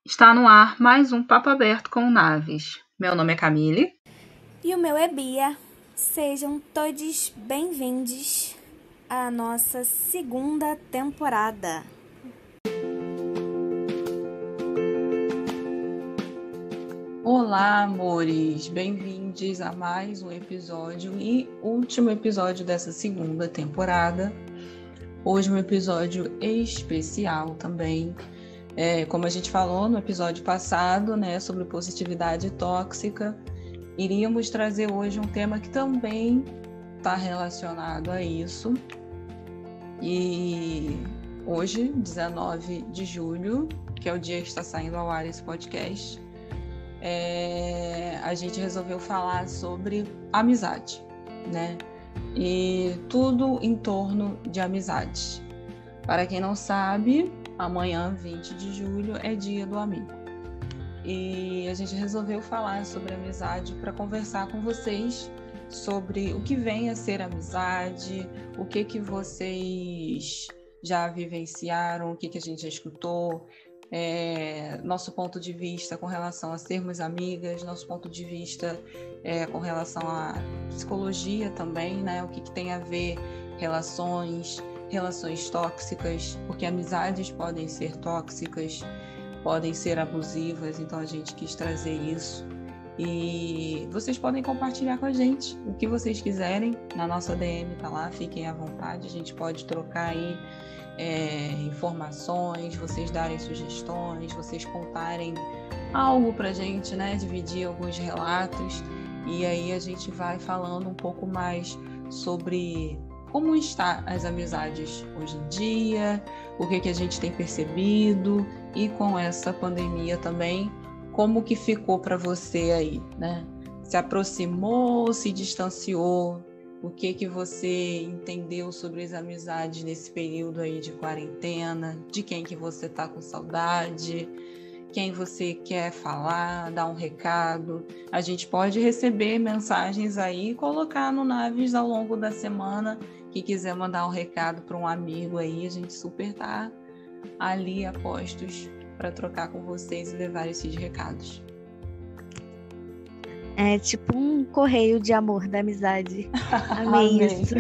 Está no ar mais um Papo Aberto com Naves. Meu nome é Camille. E o meu é Bia. Sejam todos bem-vindos à nossa segunda temporada. Olá, amores! Bem-vindos a mais um episódio e último episódio dessa segunda temporada. Hoje um episódio especial também. Como a gente falou no episódio passado, né, sobre positividade tóxica, iríamos trazer hoje um tema que também está relacionado a isso. E hoje, 19 de julho, que é o dia que está saindo ao ar esse podcast, a gente resolveu falar sobre amizade, né? E tudo em torno de amizade. Para quem não sabe, amanhã, 20 de julho, é dia do amigo. E a gente resolveu falar sobre amizade para conversar com vocês sobre o que vem a ser amizade, o que vocês já vivenciaram, o que a gente já escutou, nosso ponto de vista com relação a sermos amigas, nosso ponto de vista com relação à psicologia também, né? O que tem a ver relações tóxicas, porque amizades podem ser tóxicas, podem ser abusivas, então a gente quis trazer isso. E vocês podem compartilhar com a gente o que vocês quiserem, na nossa DM tá lá, fiquem à vontade, a gente pode trocar aí informações, vocês darem sugestões, vocês contarem algo pra gente, né? Dividir alguns relatos, e aí a gente vai falando um pouco mais sobre como está as amizades hoje em dia, o que a gente tem percebido, e com essa pandemia também, como que ficou para você aí, né? Se aproximou, se distanciou? O que você entendeu sobre as amizades nesse período aí de quarentena? De quem que você tá com saudade? Quem você quer falar, dar um recado? A gente pode receber mensagens aí e colocar no Naves ao longo da semana. Quem quiser mandar um recado para um amigo aí, a gente super tá ali a postos para trocar com vocês e levar esses recados. É tipo um correio de amor, da amizade. Amei isso.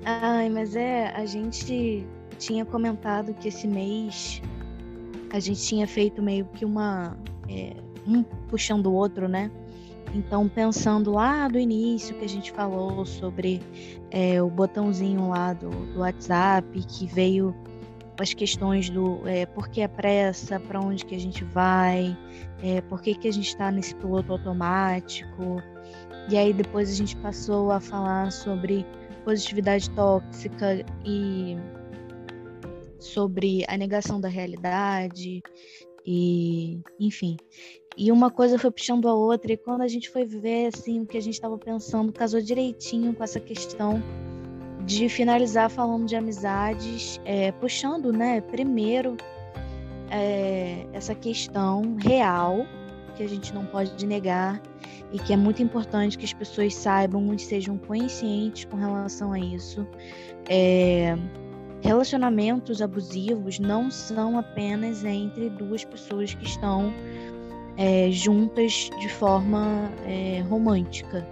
Ai, mas a gente tinha comentado que esse mês a gente tinha feito meio que um puxando o outro, né? Então, pensando lá do início que a gente falou sobre o botãozinho lá do WhatsApp, que veio as questões do por que a pressa, para onde que a gente vai, por que a gente está nesse piloto automático. E aí depois a gente passou a falar sobre positividade tóxica e sobre a negação da realidade, e enfim. E uma coisa foi puxando a outra, e quando a gente foi ver assim, o que a gente estava pensando casou direitinho com essa questão de finalizar falando de amizades, puxando, né, primeiro essa questão real, que a gente não pode negar, e que é muito importante que as pessoas saibam e sejam conscientes com relação a isso. Relacionamentos abusivos não são apenas entre duas pessoas que estão juntas de forma romântica.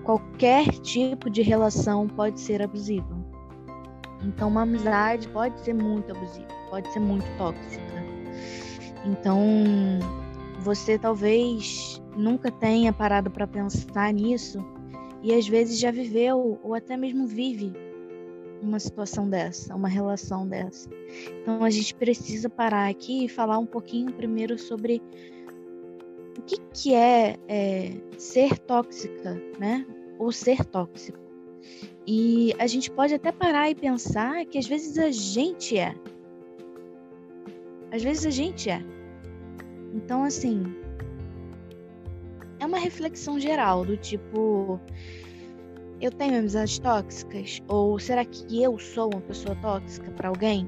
Qualquer tipo de relação pode ser abusiva. Então, uma amizade pode ser muito abusiva, pode ser muito tóxica. Então, você talvez nunca tenha parado para pensar nisso, e às vezes já viveu ou até mesmo vive uma situação dessa, uma relação dessa. Então, a gente precisa parar aqui e falar um pouquinho primeiro sobre o que é ser tóxica, né? Ou ser tóxico. E a gente pode até parar e pensar que às vezes a gente é. Às vezes a gente é. Então, assim, é uma reflexão geral do tipo, eu tenho amizades tóxicas? Ou será que eu sou uma pessoa tóxica para alguém?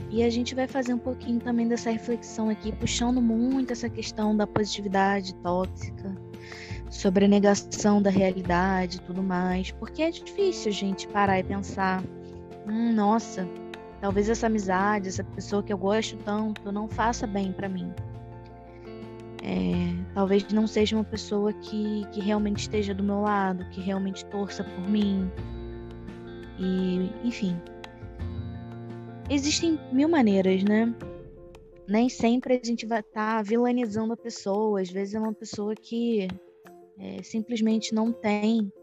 E a gente vai fazer um pouquinho também dessa reflexão aqui, puxando muito essa questão da positividade tóxica, sobre a negação da realidade e tudo mais, porque é difícil a gente parar e pensar, nossa, talvez essa amizade, essa pessoa que eu gosto tanto, não faça bem para mim. Talvez não seja uma pessoa que realmente esteja do meu lado, que realmente torça por mim. E, enfim, existem mil maneiras, né? Nem sempre a gente vai estar vilanizando a pessoa. Às vezes é uma pessoa que simplesmente não tem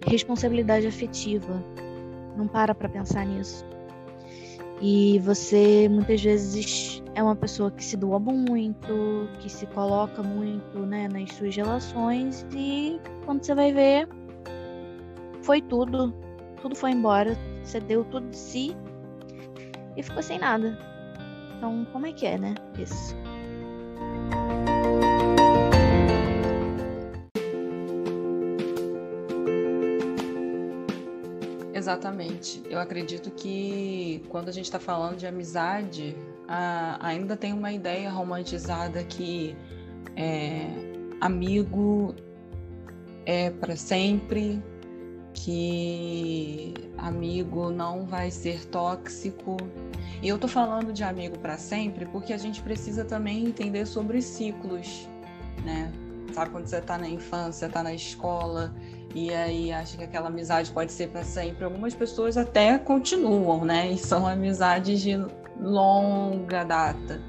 responsabilidade afetiva. Não para pensar nisso. E você, muitas vezes, é uma pessoa que se doa muito, que se coloca muito, né, nas suas relações, e quando você vai ver, foi tudo foi embora, você deu tudo de si e ficou sem nada. Então, como é que é, né, isso? Exatamente. Eu acredito que quando a gente está falando de amizade, ainda tem uma ideia romantizada que amigo é para sempre, que amigo não vai ser tóxico. E eu tô falando de amigo para sempre porque a gente precisa também entender sobre ciclos, né? Sabe quando você tá na infância, tá na escola, e aí acha que aquela amizade pode ser para sempre? Algumas pessoas até continuam, né? E são amizades de longa data.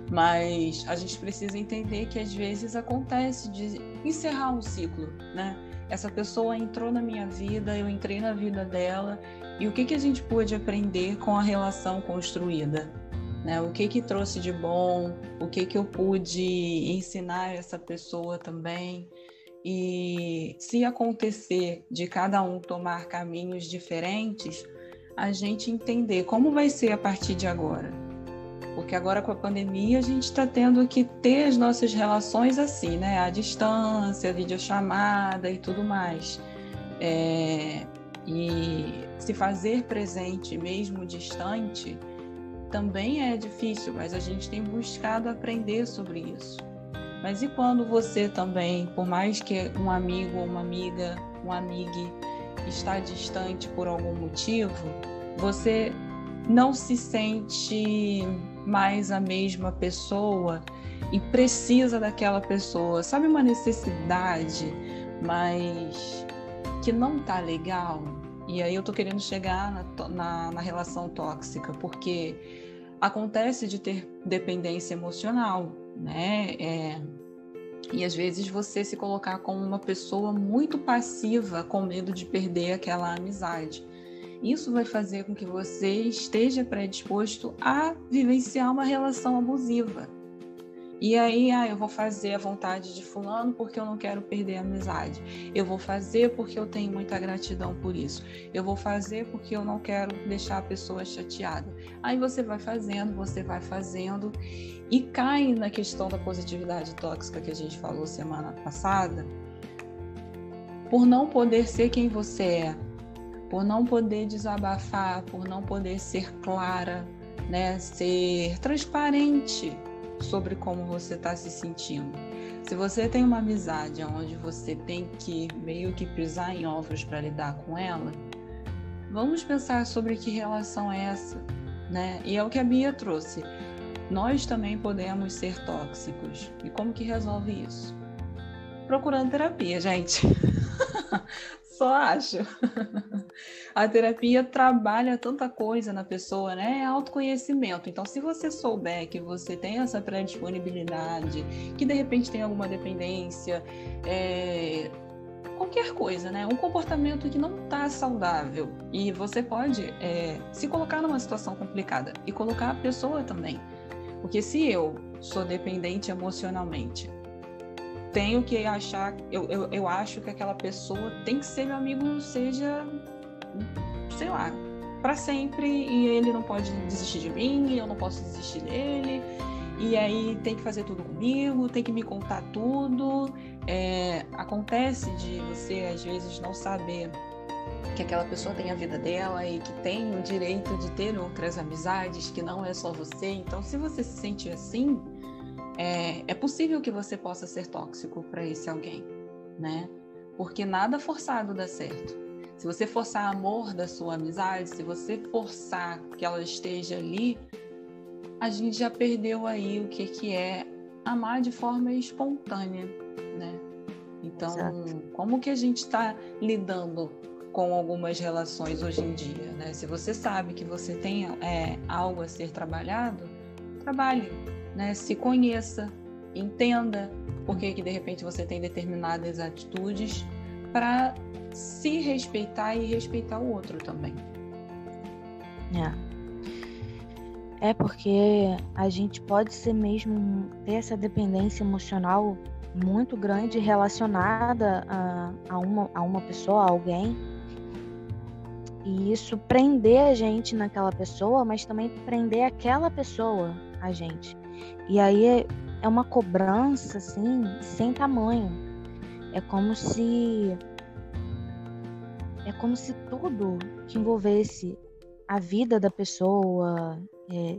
Mas a gente precisa entender que às vezes acontece de encerrar um ciclo, né? Essa pessoa entrou na minha vida, eu entrei na vida dela, e o que a gente pôde aprender com a relação construída? Né? O que trouxe de bom? O que eu pude ensinar essa pessoa também? E se acontecer de cada um tomar caminhos diferentes, a gente entender como vai ser a partir de agora. Porque agora com a pandemia a gente está tendo que ter as nossas relações assim, né? À distância, videochamada e tudo mais. E se fazer presente mesmo distante também é difícil, mas a gente tem buscado aprender sobre isso. Mas e quando você também, por mais que um amigo ou uma amiga, um amigue está distante por algum motivo, você não se sente mais a mesma pessoa e precisa daquela pessoa, sabe, uma necessidade, mas que não tá legal? E aí eu tô querendo chegar na relação tóxica, porque acontece de ter dependência emocional, né? E às vezes você se colocar como uma pessoa muito passiva, com medo de perder aquela amizade. Isso vai fazer com que você esteja predisposto a vivenciar uma relação abusiva. E aí, eu vou fazer a vontade de fulano porque eu não quero perder a amizade. Eu vou fazer porque eu tenho muita gratidão por isso. Eu vou fazer porque eu não quero deixar a pessoa chateada. Aí você vai fazendo e cai na questão da positividade tóxica que a gente falou semana passada, por não poder ser quem você é, por não poder desabafar, por não poder ser clara, né? Ser transparente sobre como você está se sentindo. Se você tem uma amizade onde você tem que meio que pisar em ovos para lidar com ela, vamos pensar sobre que relação é essa, né? E é o que a Bia trouxe. Nós também podemos ser tóxicos. E como que resolve isso? Procurando terapia, gente. Só acho. A terapia trabalha tanta coisa na pessoa, né? É autoconhecimento. Então, se você souber que você tem essa predisponibilidade, que de repente tem alguma dependência, qualquer coisa, né? Um comportamento que não está saudável, e você pode se colocar numa situação complicada e colocar a pessoa também. Porque se eu sou dependente emocionalmente, tenho que achar, eu acho que aquela pessoa tem que ser meu amigo, seja, sei lá, para sempre, e ele não pode desistir de mim, e eu não posso desistir dele, e aí tem que fazer tudo comigo, tem que me contar tudo. Acontece de você, às vezes, não saber que aquela pessoa tem a vida dela e que tem o direito de ter outras amizades, que não é só você. Então, se você se sente assim, é possível que você possa ser tóxico para esse alguém, né? Porque nada forçado dá certo. Se você forçar amor da sua amizade, se você forçar que ela esteja ali, a gente já perdeu aí o que é amar de forma espontânea, né? Então, Exato. como que a gente está lidando com algumas relações hoje em dia, né? Se você sabe que você tem algo a ser trabalhado, trabalhe, né? Se conheça, entenda por que de repente você tem determinadas atitudes para se respeitar e respeitar o outro também. É porque a gente pode ser mesmo ter essa dependência emocional muito grande relacionada a uma pessoa, a alguém, e isso prender a gente naquela pessoa, mas também prender aquela pessoa a gente. E aí é uma cobrança assim sem tamanho. É como se tudo que envolvesse a vida da pessoa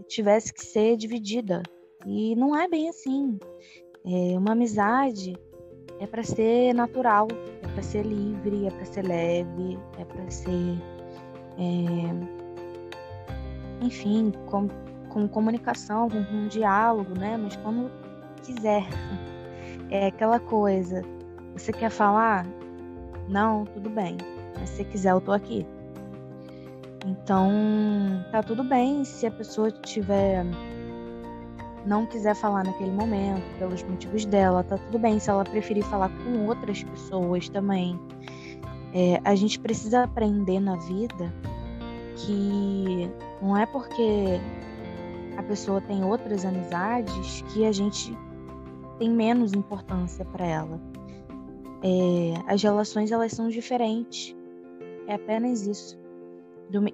tivesse que ser dividida. E não é bem assim. Uma amizade é para ser natural, é para ser livre, é para ser leve, é para ser, enfim, com comunicação, com diálogo, né? Mas quando quiser. É aquela coisa, você quer falar? Não, tudo bem. Mas se quiser, eu tô aqui. Então, tá tudo bem se a pessoa não quiser falar naquele momento, pelos motivos dela, tá tudo bem se ela preferir falar com outras pessoas também. A gente precisa aprender na vida que não é porque a pessoa tem outras amizades que a gente tem menos importância para ela. As relações, elas são diferentes. É apenas isso.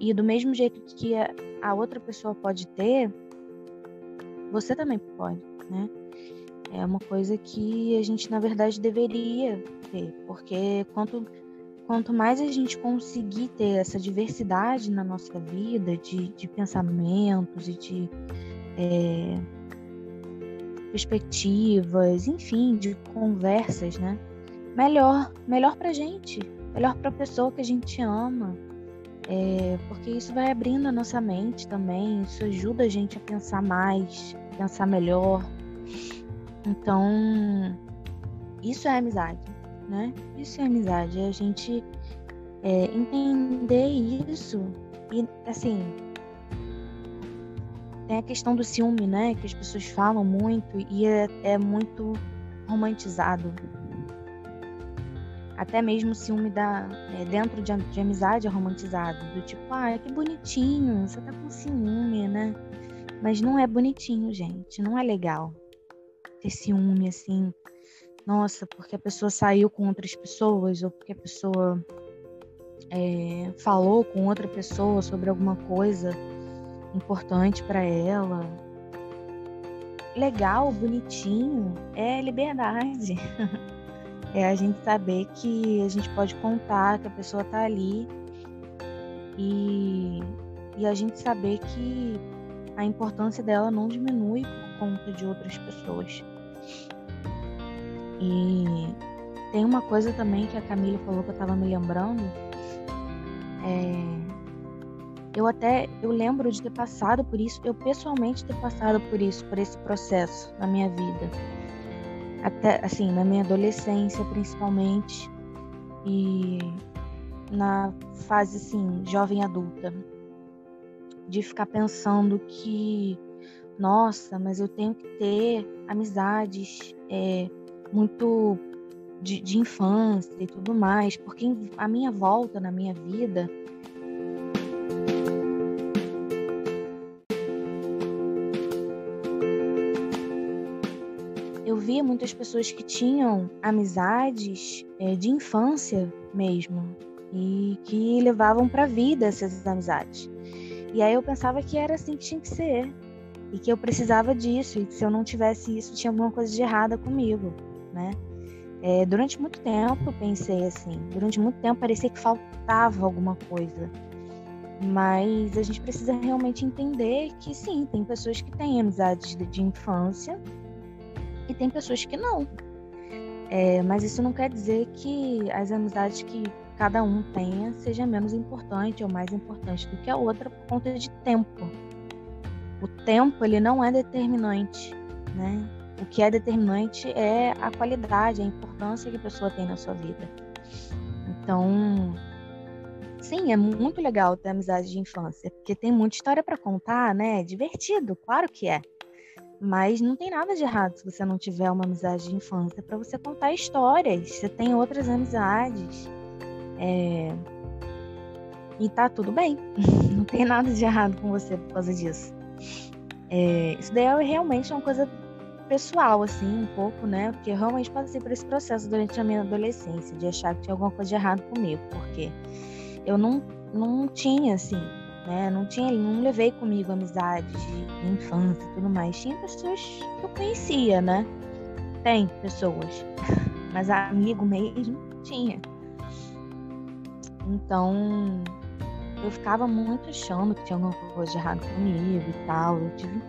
E do mesmo jeito que a outra pessoa pode ter, você também pode, né? É uma coisa que a gente, na verdade, deveria ter, porque quanto mais a gente conseguir ter essa diversidade na nossa vida, de pensamentos e de perspectivas, enfim, de conversas, né? Melhor pra gente, melhor pra pessoa que a gente ama, porque isso vai abrindo a nossa mente também, isso ajuda a gente a pensar mais, pensar melhor. Então, isso é amizade, né? Isso é amizade, é a gente entender isso. E, assim, tem a questão do ciúme, né? Que as pessoas falam muito e é muito romantizado. Até mesmo o ciúme dentro de amizade é romantizado. Do tipo, que bonitinho, você tá com ciúme, né? Mas não é bonitinho, gente. Não é legal ter ciúme, assim. Nossa, porque a pessoa saiu com outras pessoas, ou porque a pessoa falou com outra pessoa sobre alguma coisa importante para ela. Legal, bonitinho, é liberdade. É a gente saber que a gente pode contar, que a pessoa tá ali e a gente saber que a importância dela não diminui por conta de outras pessoas. E tem uma coisa também que a Camille falou que eu tava me lembrando. Eu lembro de ter passado por isso, eu pessoalmente ter passado por isso, por esse processo na minha vida. Até, assim, na minha adolescência, principalmente, e na fase, assim, jovem adulta, de ficar pensando que, nossa, mas eu tenho que ter amizades muito de infância e tudo mais, porque a minha volta na minha vida eu via muitas pessoas que tinham amizades de infância mesmo e que levavam para a vida essas amizades. E aí eu pensava que era assim que tinha que ser e que eu precisava disso e que se eu não tivesse isso tinha alguma coisa de errada comigo, né? Durante muito tempo eu pensei assim, durante muito tempo parecia que faltava alguma coisa. Mas a gente precisa realmente entender que sim, tem pessoas que têm amizades de infância e tem pessoas que não. Mas isso não quer dizer que as amizades que cada um tenha seja menos importante ou mais importante do que a outra por conta de tempo. O tempo, ele não é determinante, né? O que é determinante é a qualidade, a importância que a pessoa tem na sua vida. Então, sim, é muito legal ter amizade de infância, porque tem muita história para contar, né? É divertido, claro que é. Mas não tem nada de errado se você não tiver uma amizade de infância para você contar histórias. Você tem outras amizades. E tá tudo bem. Não tem nada de errado com você por causa disso. Isso daí é realmente uma coisa pessoal, assim, um pouco, né? Porque eu realmente passei por esse processo durante a minha adolescência, de achar que tinha alguma coisa de errado comigo, porque eu não tinha, assim, né? Não levei comigo amizade de infância e tudo mais. Tinha pessoas que eu conhecia, né? Tem pessoas, mas amigo mesmo tinha. Então, eu ficava muito achando que tinha alguma coisa de errado comigo e tal. Eu tive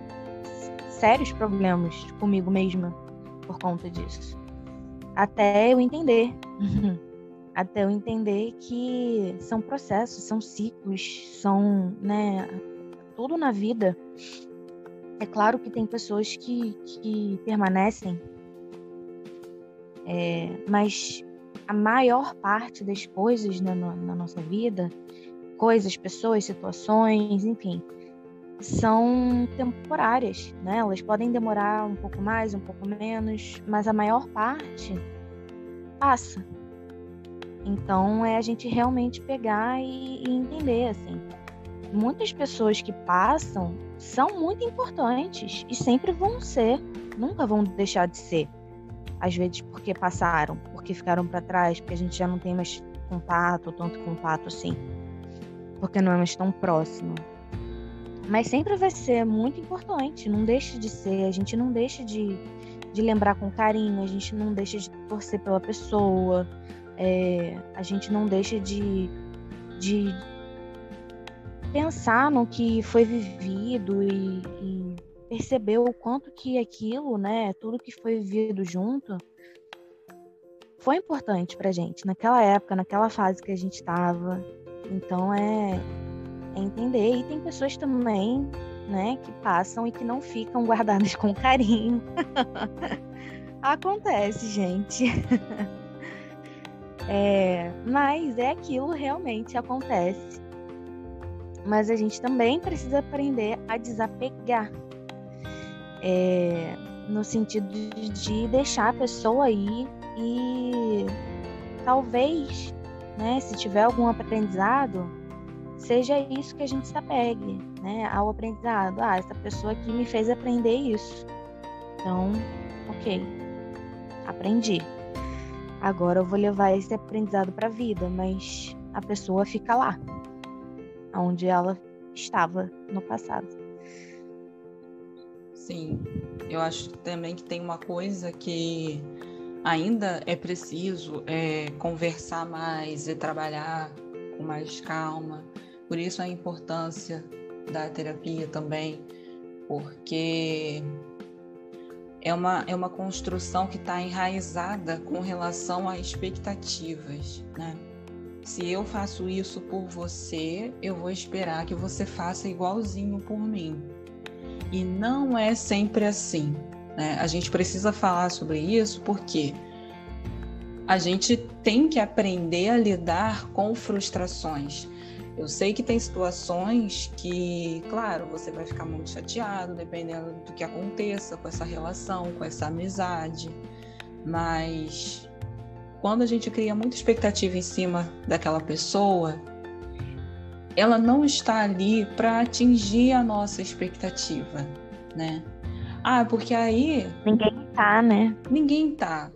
sérios problemas comigo mesma por conta disso. Até eu entender. Até eu entender que são processos, são ciclos, são, né, tudo na vida. É claro que tem pessoas que permanecem, mas a maior parte das coisas na nossa vida, coisas, pessoas, situações, enfim, são temporárias, né? Elas podem demorar um pouco mais, um pouco menos, mas a maior parte passa. Então, é a gente realmente pegar e entender, assim. Muitas pessoas que passam são muito importantes e sempre vão ser, nunca vão deixar de ser. Às vezes porque passaram, porque ficaram para trás, porque a gente já não tem mais contato, tanto contato assim, porque não é mais tão próximo. Mas sempre vai ser muito importante, não deixa de ser, a gente não deixa de lembrar com carinho, a gente não deixa de torcer pela pessoa, a gente não deixa de pensar no que foi vivido e perceber o quanto que aquilo, né, tudo que foi vivido junto, foi importante pra gente, naquela época, naquela fase que a gente estava. Então é entender. E tem pessoas também, né, que passam e que não ficam guardadas com carinho. Acontece, gente. Mas é aquilo, realmente acontece. Mas a gente também precisa aprender a desapegar. No sentido de deixar a pessoa ir e talvez, né, se tiver algum aprendizado, seja isso que a gente se apegue, né, ao aprendizado. Essa pessoa aqui me fez aprender isso. Então, ok, aprendi. Agora eu vou levar esse aprendizado para a vida, mas a pessoa fica lá, onde ela estava no passado. Sim, eu acho também que tem uma coisa que ainda é preciso conversar mais e trabalhar com mais calma. Por isso a importância da terapia também, porque é uma construção que está enraizada com relação a expectativas, né? Se eu faço isso por você, eu vou esperar que você faça igualzinho por mim. E não é sempre assim, né? A gente precisa falar sobre isso porque a gente tem que aprender a lidar com frustrações. Eu sei que tem situações que, claro, você vai ficar muito chateado, dependendo do que aconteça com essa relação, com essa amizade, mas quando a gente cria muita expectativa em cima daquela pessoa, ela não está ali para atingir a nossa expectativa, né? Porque aí... Ninguém tá, né? Ninguém tá.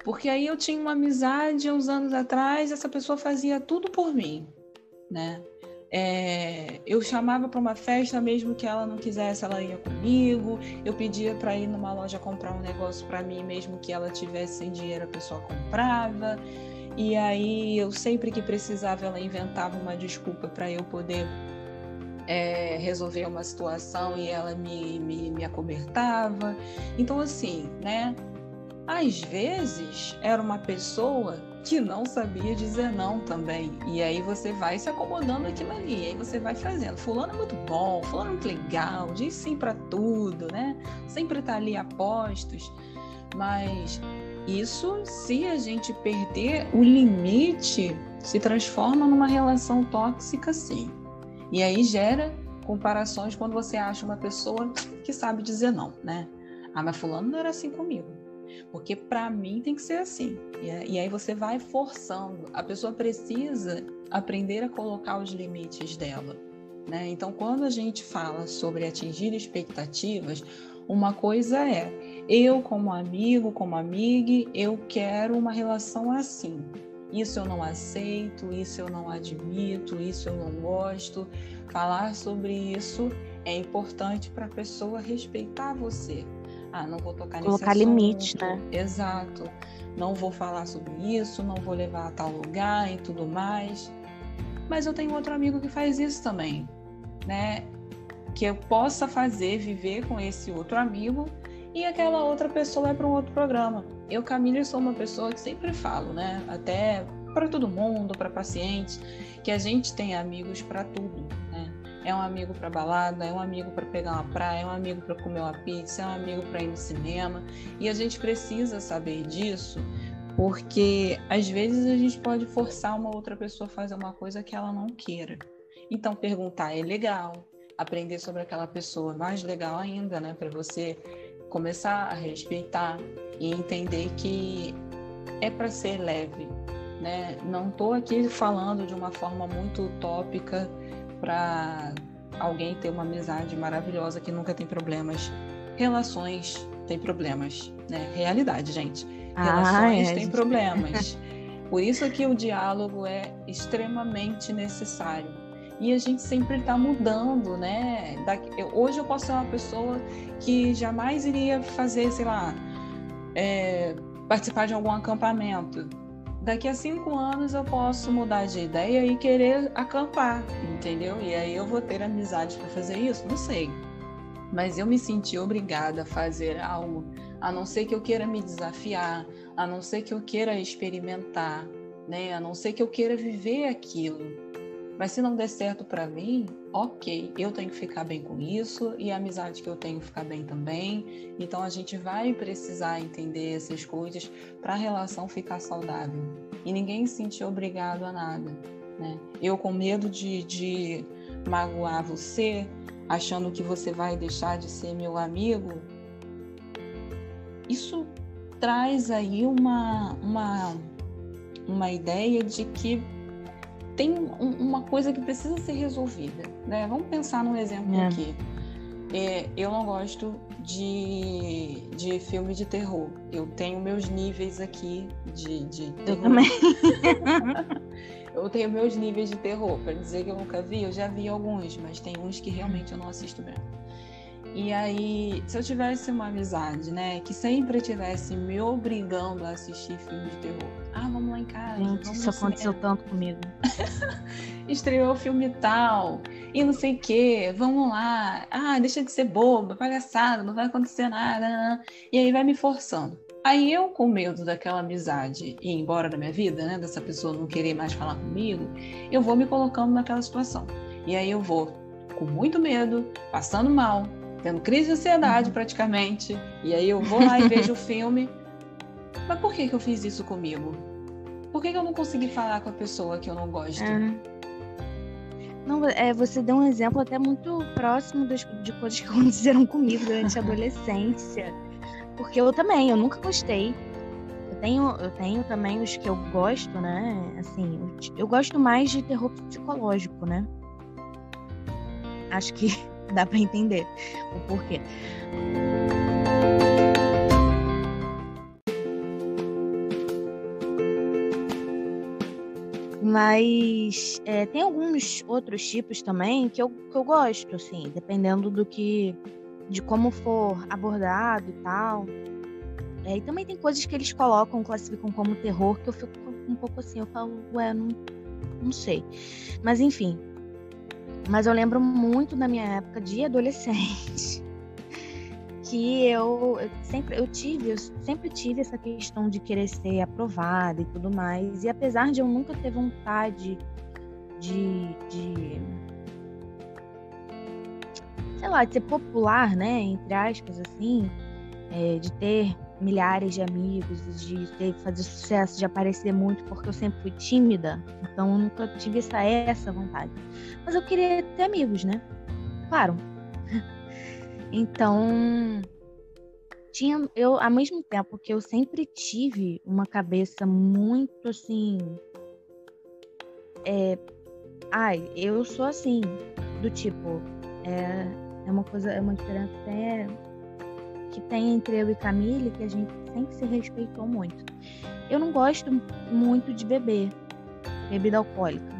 Porque aí eu tinha uma amizade há uns anos atrás, essa pessoa fazia tudo por mim, né? Eu chamava para uma festa, mesmo que ela não quisesse, ela ia comigo. Eu pedia para ir numa loja comprar um negócio para mim, mesmo que ela tivesse sem dinheiro, a pessoa comprava. E aí eu sempre que precisava, ela inventava uma desculpa para eu poder resolver uma situação e ela me acobertava. Então assim, né? Às vezes era uma pessoa que não sabia dizer não também. E aí você vai se acomodando aquilo ali, e aí você vai fazendo. Fulano é muito bom, fulano é muito legal, diz sim pra tudo, né? Sempre tá ali a postos. Mas isso, se a gente perder o limite, se transforma numa relação tóxica, sim. E aí gera comparações quando você acha uma pessoa que sabe dizer não, né? Ah, mas fulano não era assim comigo. Porque para mim tem que ser assim. E aí você vai forçando. A pessoa precisa aprender a colocar os limites dela, né? Então, quando a gente fala sobre atingir expectativas, uma coisa é, eu como amigo, como amiga, eu quero uma relação assim. Isso eu não aceito, isso eu não admito, isso eu não gosto. Falar sobre isso é importante para a pessoa respeitar você. Ah, não vou tocar nesse assunto. Colocar limite, né? Exato. Não vou falar sobre isso, não vou levar a tal lugar e tudo mais. Mas eu tenho outro amigo que faz isso também, né? Que eu possa viver com esse outro amigo e aquela outra pessoa vai para um outro programa. Eu, Camila, sou uma pessoa que sempre falo, né? Até para todo mundo, para pacientes, que a gente tem amigos para tudo, né? É um amigo para balada, é um amigo para pegar uma praia, é um amigo para comer uma pizza, é um amigo para ir no cinema. E a gente precisa saber disso, porque às vezes a gente pode forçar uma outra pessoa a fazer uma coisa que ela não queira. Então perguntar é legal, aprender sobre aquela pessoa mais legal ainda, né? Para você começar a respeitar e entender que é para ser leve, né? Não estou aqui falando de uma forma muito utópica para alguém ter uma amizade maravilhosa que nunca tem problemas. Relações têm problemas, né? Realidade, gente. Relações têm problemas. Por isso que o diálogo é extremamente necessário. E a gente sempre está mudando, né? Hoje eu posso ser uma pessoa que jamais iria fazer, sei lá, participar de algum acampamento. Daqui a 5 anos eu posso mudar de ideia e querer acampar, entendeu? E aí eu vou ter amizade para fazer isso? Não sei. Mas eu me senti obrigada a fazer algo, a não ser que eu queira me desafiar, a não ser que eu queira experimentar, né? A não ser que eu queira viver aquilo. Mas se não der certo para mim, ok, eu tenho que ficar bem com isso e a amizade que eu tenho ficar bem também. Então a gente vai precisar entender essas coisas para a relação ficar saudável. E ninguém se sentir obrigado a nada, né? Eu com medo de magoar você, achando que você vai deixar de ser meu amigo, isso traz aí uma ideia de que tem uma coisa que precisa ser resolvida, né? Vamos pensar num exemplo aqui. Eu não gosto de filme de terror. Eu tenho meus níveis aqui de terror. Eu também. Eu tenho meus níveis de terror. Para dizer que eu nunca vi, eu já vi alguns, mas tem uns que realmente eu não assisto mesmo. E aí, se eu tivesse uma amizade, né, que sempre estivesse me obrigando a assistir filme de terror. Ah, vamos lá em casa. Gente, isso aconteceu tanto comigo. Estreou o filme tal, e não sei o quê, vamos lá. Ah, deixa de ser boba, palhaçada, não vai acontecer nada. E aí vai me forçando. Aí eu, com medo daquela amizade ir embora da minha vida, né, dessa pessoa não querer mais falar comigo, eu vou me colocando naquela situação. E aí eu vou com muito medo, passando mal, tendo crise de ansiedade praticamente. E aí eu vou lá e vejo o filme. Mas por que eu fiz isso comigo? Por que eu não consegui falar com a pessoa que eu não gosto? Não, você deu um exemplo até muito próximo de coisas que aconteceram comigo durante a adolescência. Porque eu nunca gostei. Eu tenho também os que eu gosto, né? Assim, eu gosto mais de terror psicológico, né? Acho que dá pra entender o porquê. Mas tem alguns outros tipos também que eu gosto, assim, dependendo de como for abordado e tal. E também tem coisas que eles classificam como terror, que eu fico um pouco assim, eu falo, não sei. Mas enfim. Mas eu lembro muito da minha época de adolescente, que eu sempre tive essa questão de querer ser aprovada e tudo mais. E apesar de eu nunca ter vontade de sei lá, de ser popular, né, entre aspas, assim, de ter milhares de amigos, de fazer sucesso, de aparecer muito, porque eu sempre fui tímida, então eu nunca tive essa vontade. Mas eu queria ter amigos, né? Claro. Então, eu, ao mesmo tempo que eu sempre tive uma cabeça muito assim, eu sou assim, do tipo, é uma diferença que tem entre eu e Camille, que a gente sempre se respeitou muito. Eu não gosto muito de beber bebida alcoólica.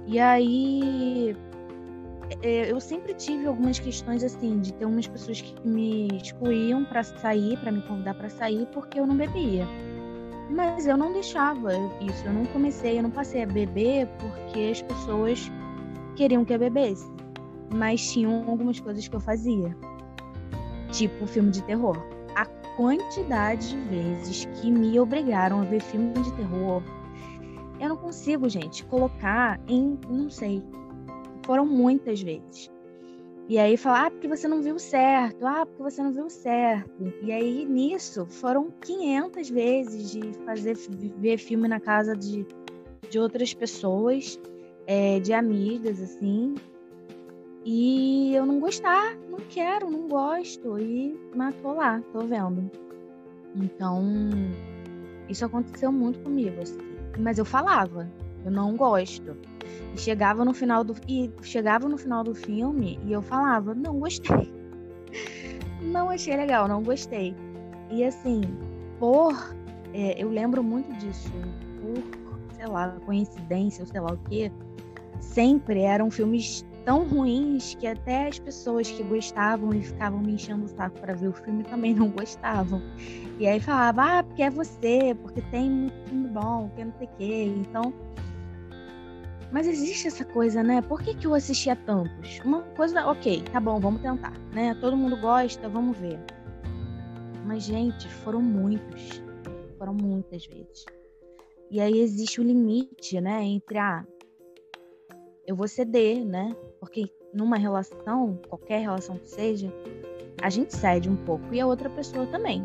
E aí eu sempre tive algumas questões assim, de ter umas pessoas que me excluíam para sair, para me convidar para sair, porque eu não bebia. Mas eu não deixava isso, eu não passei a beber porque as pessoas queriam que eu bebesse. Mas tinham algumas coisas que eu fazia. Tipo filme de terror. A quantidade de vezes que me obrigaram a ver filme de terror, eu não consigo, gente, colocar em... Não sei. Foram muitas vezes. E aí falar, porque você não viu certo. Porque você não viu certo. E aí, nisso, foram 500 vezes de ver filme na casa de outras pessoas, de amigas, assim. E eu não não quero, não gosto. Mas tô lá, tô vendo. Então, isso aconteceu muito comigo, assim. Mas eu falava, eu não gosto. E chegava no final do filme e eu falava, não gostei. Não achei legal, não gostei. E assim, eu lembro muito disso, por, sei lá, coincidência ou sei lá o quê, sempre eram filmes tão ruins que até as pessoas que gostavam e ficavam me enchendo o saco para ver o filme também não gostavam. E aí falava, porque é você, porque tem muito filme bom, porque não sei o quê. Então, mas existe essa coisa, né? Por que eu assistia tantos? Uma coisa, ok, tá bom, vamos tentar, né? Todo mundo gosta, vamos ver. Mas, gente, foram muitas vezes. E aí existe o limite, né? Entre eu vou ceder, né? Porque numa relação, qualquer relação que seja, a gente cede um pouco e a outra pessoa também,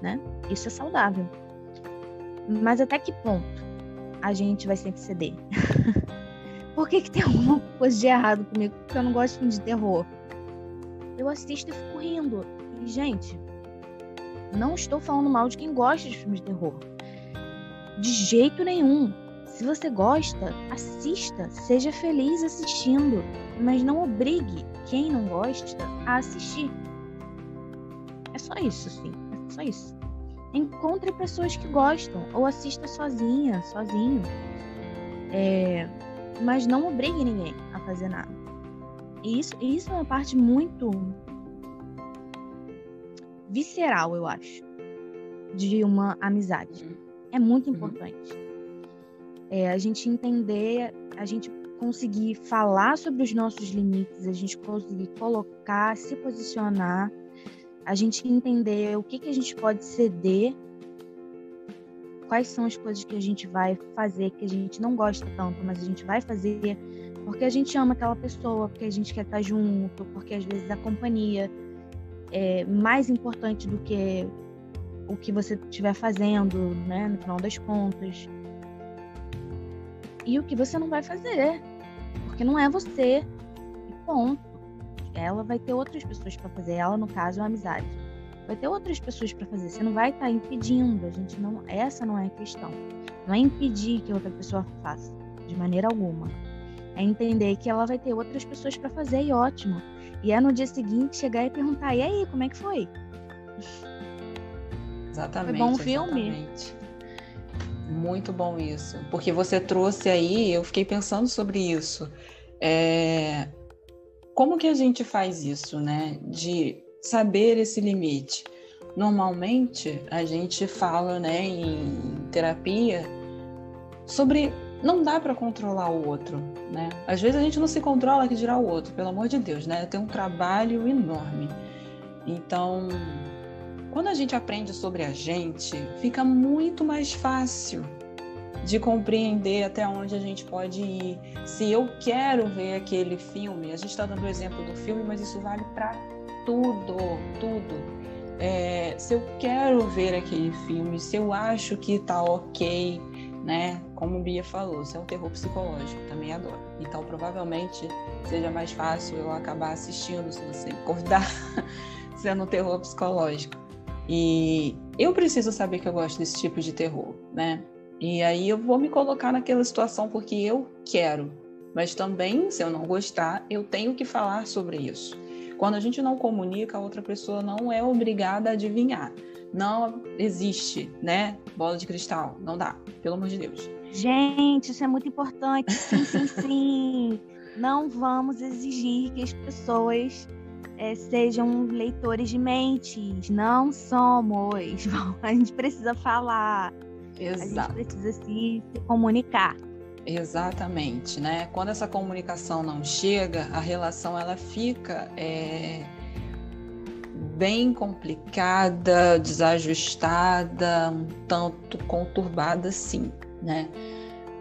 né? Isso é saudável. Mas até que ponto a gente vai sempre ceder? Por que tem alguma coisa de errado comigo? Porque eu não gosto de filme de terror. Eu assisto e fico rindo. E, gente, não estou falando mal de quem gosta de filme de terror. De jeito nenhum. Se você gosta, assista. Seja feliz assistindo. Mas não obrigue quem não gosta a assistir. É só isso, sim. É só isso. Encontre pessoas que gostam. Ou assista sozinho. Mas não obrigue ninguém a fazer nada. E isso é uma parte muito visceral, eu acho, de uma amizade. É muito importante. A gente entender, a gente conseguir falar sobre os nossos limites, a gente conseguir colocar, se posicionar, a gente entender o que a gente pode ceder, quais são as coisas que a gente vai fazer, que a gente não gosta tanto, mas a gente vai fazer porque a gente ama aquela pessoa, porque a gente quer estar junto, porque às vezes a companhia é mais importante do que o que você estiver fazendo, né, no final das contas. E o que você não vai fazer, porque não é você, e ponto. Ela vai ter outras pessoas para fazer, ela, no caso, é uma amizade. Vai ter outras pessoas para fazer, você não vai estar impedindo, essa não é a questão. Não é impedir que outra pessoa faça, de maneira alguma. É entender que ela vai ter outras pessoas para fazer e ótimo. E é no dia seguinte chegar e perguntar, e aí, como é que foi? Exatamente. Foi bom o filme? Exatamente. Muito bom isso. Porque você trouxe aí, eu fiquei pensando sobre isso. Como que a gente faz isso, né? De saber esse limite. Normalmente, a gente fala, né, em terapia sobre não dá para controlar o outro, né? Às vezes a gente não se controla, que dirá o outro, pelo amor de Deus, né? Tem um trabalho enorme. Então, quando a gente aprende sobre a gente, fica muito mais fácil de compreender até onde a gente pode ir. Se eu quero ver aquele filme, a gente está dando o exemplo do filme, mas isso vale para tudo. Se eu quero ver aquele filme, se eu acho que tá ok, né? Como o Bia falou, se é um terror psicológico, também adoro. Então, provavelmente, seja mais fácil eu acabar assistindo, se você me convidar, sendo um terror psicológico. E eu preciso saber que eu gosto desse tipo de terror, né? E aí eu vou me colocar naquela situação porque eu quero. Mas também, se eu não gostar, eu tenho que falar sobre isso. Quando a gente não comunica, a outra pessoa não é obrigada a adivinhar. Não existe, né? Bola de cristal. Não dá, pelo amor de Deus. Gente, isso é muito importante. Sim. Não vamos exigir que as pessoas sejam leitores de mentes. Não somos. A gente precisa falar. Exato. A gente precisa se comunicar. Exatamente, né? Quando essa comunicação não chega, a relação ela fica bem complicada, desajustada, um tanto conturbada, sim, né?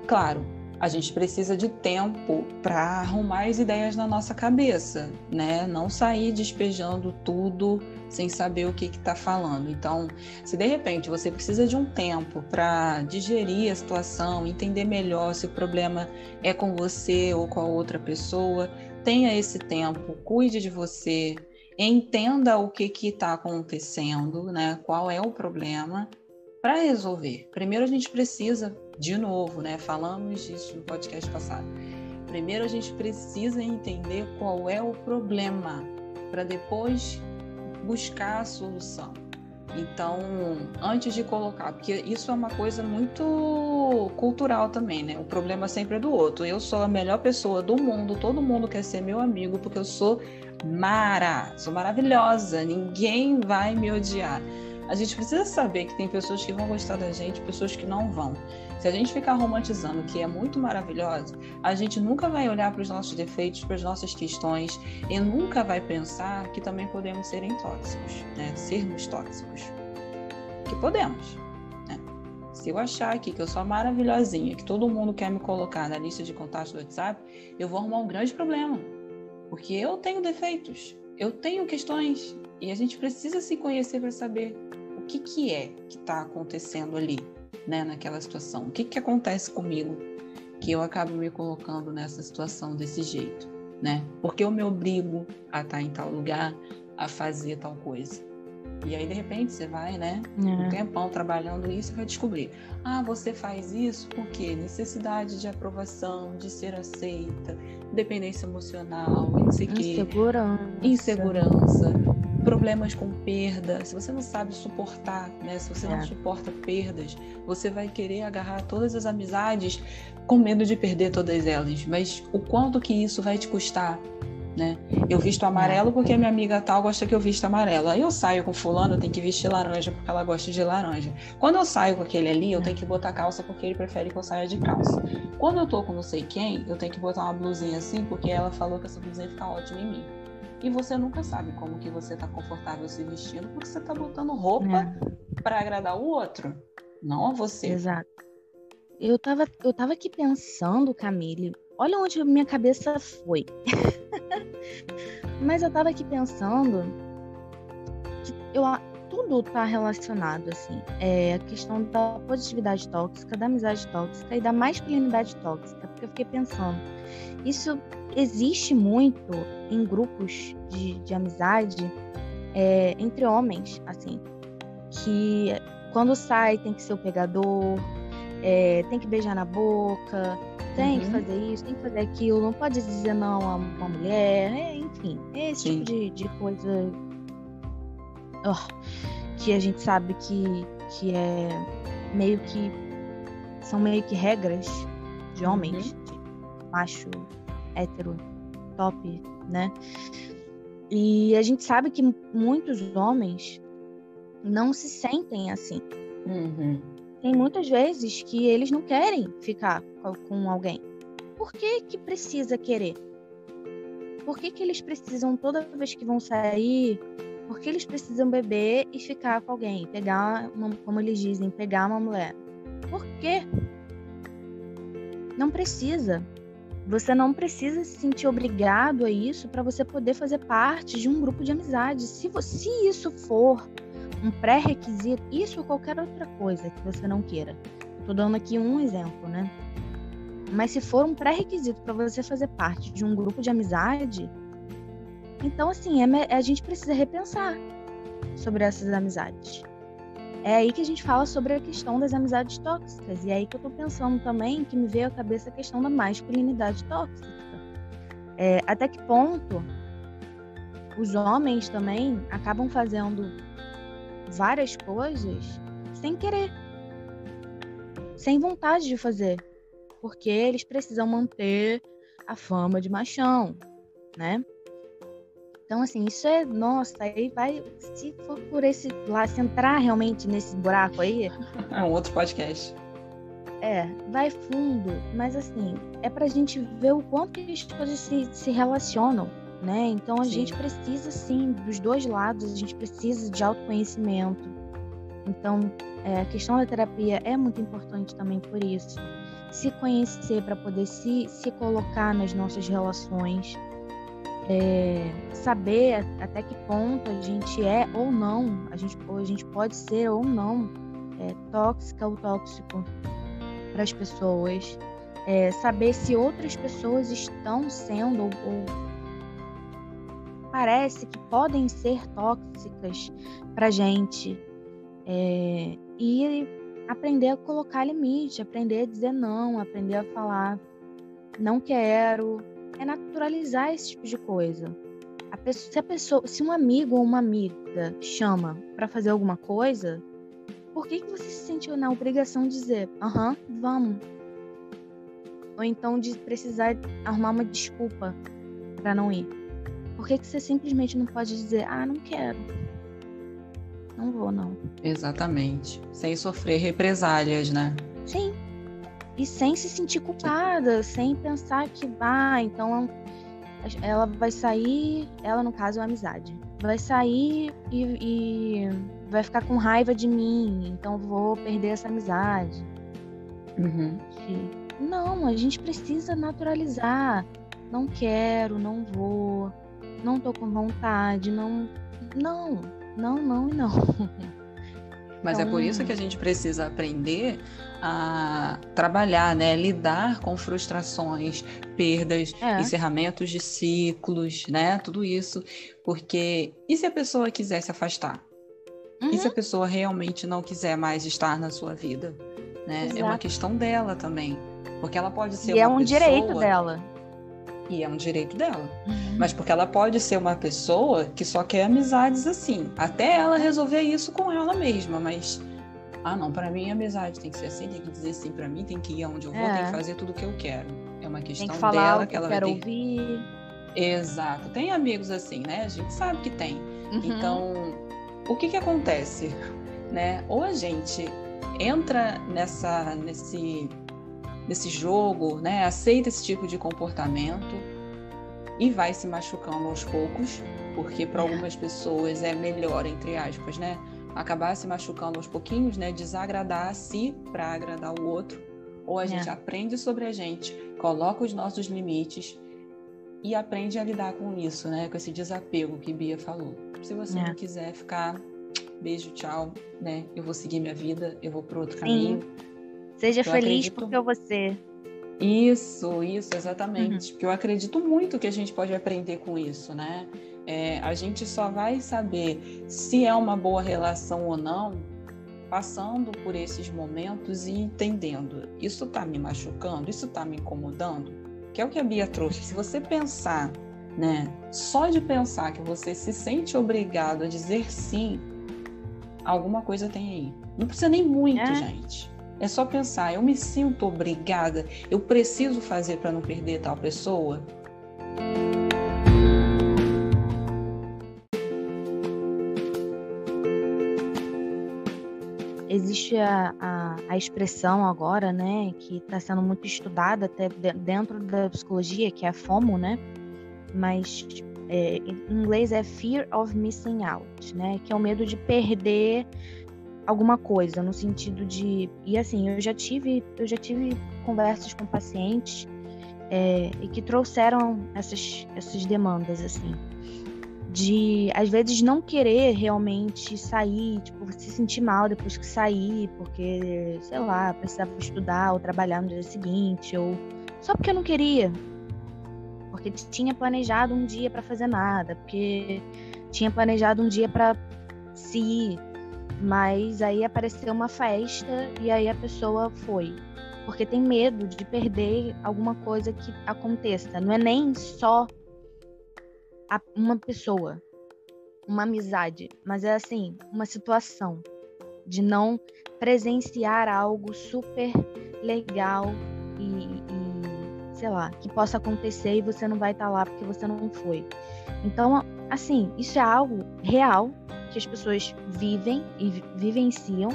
Claro, a gente precisa de tempo para arrumar as ideias na nossa cabeça, né? Não sair despejando tudo sem saber o que está falando. Então, se de repente você precisa de um tempo para digerir a situação, entender melhor se o problema é com você ou com a outra pessoa, tenha esse tempo, cuide de você, entenda o que está acontecendo, né? Qual é o problema para resolver. Primeiro a gente precisa, de novo, né? Falamos disso no podcast passado. Primeiro a gente precisa entender qual é o problema para depois buscar a solução. Então, antes de colocar, porque isso é uma coisa muito cultural também, né? O problema sempre é do outro. Eu sou a melhor pessoa do mundo, todo mundo quer ser meu amigo porque eu sou sou maravilhosa, ninguém vai me odiar. A gente precisa saber que tem pessoas que vão gostar da gente, pessoas que não vão. Se a gente ficar romantizando que é muito maravilhosa, a gente nunca vai olhar para os nossos defeitos, para as nossas questões, e nunca vai pensar que também podemos ser tóxicos, né? Sermos tóxicos. Que podemos, né? Se eu achar aqui que eu sou maravilhosinha, que todo mundo quer me colocar na lista de contatos do WhatsApp, eu vou arrumar um grande problema. Porque eu tenho defeitos, eu tenho questões, e a gente precisa se conhecer para saber o que é que está acontecendo ali, né, naquela situação. O que acontece comigo que eu acabo me colocando nessa situação desse jeito, né? Porque eu me obrigo a estar em tal lugar, a fazer tal coisa. E aí, de repente, você vai, né, um tempão trabalhando isso e vai descobrir. Ah, você faz isso por quê? Necessidade de aprovação, de ser aceita, dependência emocional, não sei o quê. Insegurança. Problemas com perda. Se você não sabe suportar, né, se você não suporta perdas, você vai querer agarrar todas as amizades com medo de perder todas elas. Mas o quanto que isso vai te custar? Né? Eu visto amarelo porque a minha amiga tal gosta que eu vista amarelo. Aí eu saio com fulano, eu tenho que vestir laranja porque ela gosta de laranja. Quando eu saio com aquele ali, eu tenho que botar calça porque ele prefere que eu saia de calça. Quando eu tô com não sei quem, eu tenho que botar uma blusinha assim porque ela falou que essa blusinha fica ótima em mim. E você nunca sabe como que você tá confortável se vestindo porque você tá botando roupa para agradar o outro, não a você. Exato. Eu tava aqui pensando, Camille, olha onde a minha cabeça foi. Mas eu tava aqui pensando que tudo tá relacionado, assim. A questão da positividade tóxica, da amizade tóxica e da masculinidade tóxica. Porque eu fiquei pensando, isso existe muito em grupos de amizade entre homens, assim. Que quando sai tem que ser o pegador, tem que beijar na boca, tem que fazer isso, tem que fazer aquilo, não pode dizer não a uma mulher, enfim, esse tipo de coisa que a gente sabe que é meio que são meio que regras de homens, de macho, hétero, top, né? E a gente sabe que muitos homens não se sentem assim. Tem muitas vezes que eles não querem ficar com alguém. Por que precisa querer? Por que eles precisam, toda vez que vão sair, Por que eles precisam beber e ficar com alguém? Como eles dizem, pegar uma mulher. Por quê? Não precisa. Você não precisa se sentir obrigado a isso para você poder fazer parte de um grupo de amizade. Se isso for um pré-requisito, isso ou qualquer outra coisa que você não queira. Estou dando aqui um exemplo, né? Mas se for um pré-requisito para você fazer parte de um grupo de amizade, então, assim, a gente precisa repensar sobre essas amizades. É aí que a gente fala sobre a questão das amizades tóxicas. E é aí que eu tô pensando também, que me veio à cabeça a questão da masculinidade tóxica. Até que ponto os homens também acabam fazendo várias coisas sem querer, sem vontade de fazer, porque eles precisam manter a fama de machão, né? Então, assim, isso nossa, aí vai, se for por esse lá, se entrar realmente nesse buraco aí... É um outro podcast. Vai fundo, mas assim, é pra gente ver o quanto que as coisas se relacionam, né? Então, a gente precisa, sim, dos dois lados, a gente precisa de autoconhecimento. Então, a questão da terapia é muito importante também por isso. Se conhecer para poder se colocar nas nossas relações, saber até que ponto a gente é ou não, a gente pode ser ou não tóxica ou tóxico para as pessoas, saber se outras pessoas estão sendo ou parece que podem ser tóxicas para a gente, e aprender a colocar limite, aprender a dizer não, aprender a falar não quero. É naturalizar esse tipo de coisa. Se um amigo ou uma amiga chama para fazer alguma coisa, por que você se sentiu na obrigação de dizer vamos? Ou então de precisar arrumar uma desculpa para não ir? Por que você simplesmente não pode dizer, não quero? Não vou, não. Exatamente. Sem sofrer represálias, né? Sim. E sem se sentir culpada, sem pensar que, então ela vai sair, ela no caso é uma amizade, vai sair e vai ficar com raiva de mim, então vou perder essa amizade. Não, a gente precisa naturalizar. Não quero, não vou, não tô com vontade, não. Mas é por isso que a gente precisa aprender a trabalhar, né? Lidar com frustrações, perdas, encerramentos de ciclos, né? Tudo isso. Porque e se a pessoa quiser se afastar? E se a pessoa realmente não quiser mais estar na sua vida? Né? É uma questão dela também. Porque ela pode ser uma pessoa... E é um direito dela. E é um direito dela. Mas porque ela pode ser uma pessoa que só quer amizades assim. Até ela resolver isso com ela mesma. Mas, não, pra mim amizade tem que ser assim, tem que dizer sim pra mim, tem que ir aonde eu vou, tem que fazer tudo o que eu quero. É uma questão tem que falar dela o que ela vai ter. Ouvir. Exato. Tem amigos assim, né? A gente sabe que tem. Então, o que acontece? Né? Ou a gente entra nesse jogo, né? Aceita esse tipo de comportamento e vai se machucando aos poucos, porque para algumas pessoas é melhor, entre aspas, né? Acabar se machucando aos pouquinhos, né? Desagradar a si para agradar o outro. Ou a gente aprende sobre a gente, coloca os nossos limites e aprende a lidar com isso, né? Com esse desapego que Bia falou. Se você não quiser ficar, beijo, tchau, né? Eu vou seguir minha vida, eu vou para outro caminho. Seja feliz porque você. Isso, exatamente. Porque eu acredito muito que a gente pode aprender com isso, né? A gente só vai saber se é uma boa relação ou não passando por esses momentos e entendendo. Isso tá me machucando? Isso tá me incomodando? Que é o que a Bia trouxe. Se você pensar, né? Só de pensar que você se sente obrigado a dizer sim, alguma coisa tem aí. Não precisa nem muito, gente. É só pensar, eu me sinto obrigada, eu preciso fazer para não perder tal pessoa. Existe a expressão agora, né, que está sendo muito estudada até dentro da psicologia, que é a FOMO, né? Mas em inglês é fear of missing out, né? Que é o medo de perder alguma coisa, no sentido de... E assim, eu já tive conversas com pacientes e que trouxeram essas demandas, assim, de, às vezes, não querer realmente sair, tipo, se sentir mal depois que sair, porque, sei lá, precisava estudar ou trabalhar no dia seguinte, ou só porque eu não queria, porque tinha planejado um dia para fazer nada, porque tinha planejado um dia para se ir, mas aí apareceu uma festa e aí a pessoa foi, porque tem medo de perder alguma coisa que aconteça. Não é nem só uma pessoa, uma amizade, mas é assim, uma situação de não presenciar algo super legal e sei lá, que possa acontecer e você não vai estar lá porque você não foi. Então, assim, isso é algo real que as pessoas vivem e vivenciam,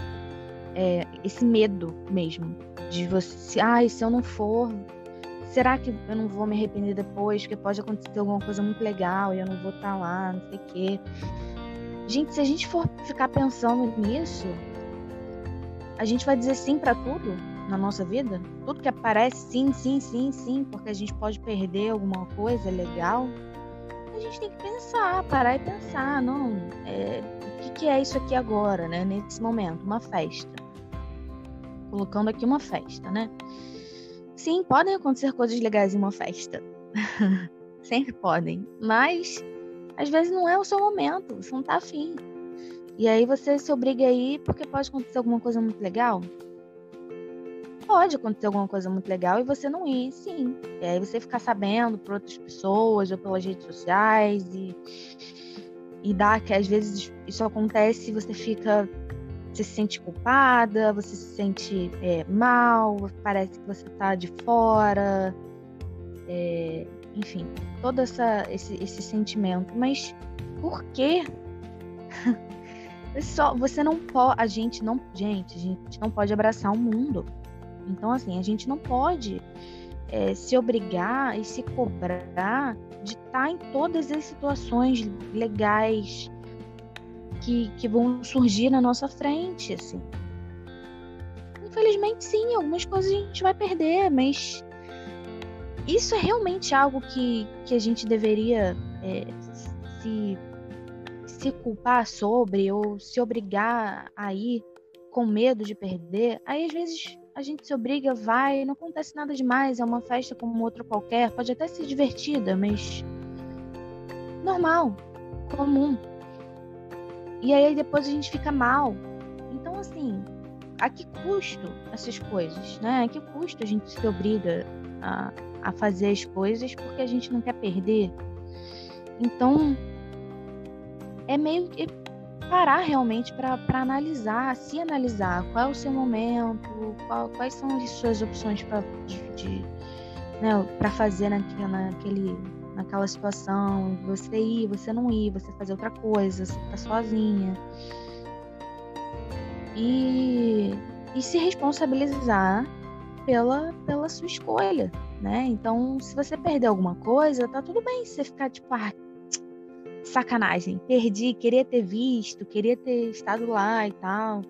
esse medo mesmo de você, se eu não for, será que eu não vou me arrepender depois, porque pode acontecer alguma coisa muito legal e eu não vou estar lá, não sei o quê. Gente, se a gente for ficar pensando nisso, a gente vai dizer sim para tudo na nossa vida? Tudo que aparece, sim, sim, sim, sim, porque a gente pode perder alguma coisa legal. A gente tem que pensar, parar e pensar, não, o que é isso aqui agora, né? Nesse momento, uma festa. Colocando aqui uma festa, né? Sim, podem acontecer coisas legais em uma festa. Sempre podem. Mas, às vezes, não é o seu momento. Você não tá afim. E aí você se obriga a ir porque pode acontecer alguma coisa muito legal? Pode acontecer alguma coisa muito legal e você não ir, sim. E aí você ficar sabendo por outras pessoas ou pelas redes sociais e dá que às vezes isso acontece e você se sente culpada, você se sente mal, parece que você tá de fora, enfim, todo esse sentimento. Mas por quê? Você não pode, a gente não pode abraçar o mundo. Então, assim, a gente não pode se obrigar e se cobrar de estar em todas as situações legais que vão surgir na nossa frente, assim. Infelizmente, sim, algumas coisas a gente vai perder, mas isso é realmente algo que a gente deveria se culpar sobre ou se obrigar a ir com medo de perder. Aí, às vezes, a gente se obriga, vai, não acontece nada demais, é uma festa como outra qualquer, pode até ser divertida, mas normal, comum. E aí depois a gente fica mal. Então, assim, a que custo essas coisas, né? A que custo a gente se obriga a fazer as coisas porque a gente não quer perder? Então, é meio que parar realmente para analisar, se analisar qual é o seu momento, quais são as suas opções para fazer naquela situação, você ir, você não ir, você fazer outra coisa, você ficar sozinha. E se responsabilizar pela sua escolha, né? Então, se você perder alguma coisa, tá tudo bem se você ficar tipo, sacanagem, perdi, queria ter visto, queria ter estado lá e tal.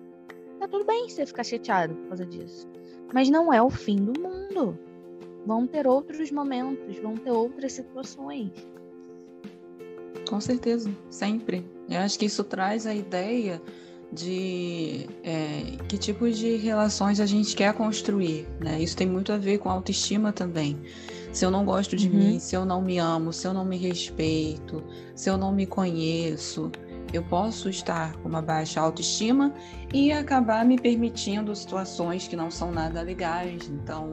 Tá tudo bem se você ficar chateado por causa disso. Mas não é o fim do mundo. Vão ter outros momentos, vão ter outras situações. Com certeza, sempre. Eu acho que isso traz a ideia de que tipo de relações a gente quer construir, né? Isso tem muito a ver com autoestima também. Se eu não gosto de mim, se eu não me amo, se eu não me respeito, se eu não me conheço, eu posso estar com uma baixa autoestima e acabar me permitindo situações que não são nada legais. Então,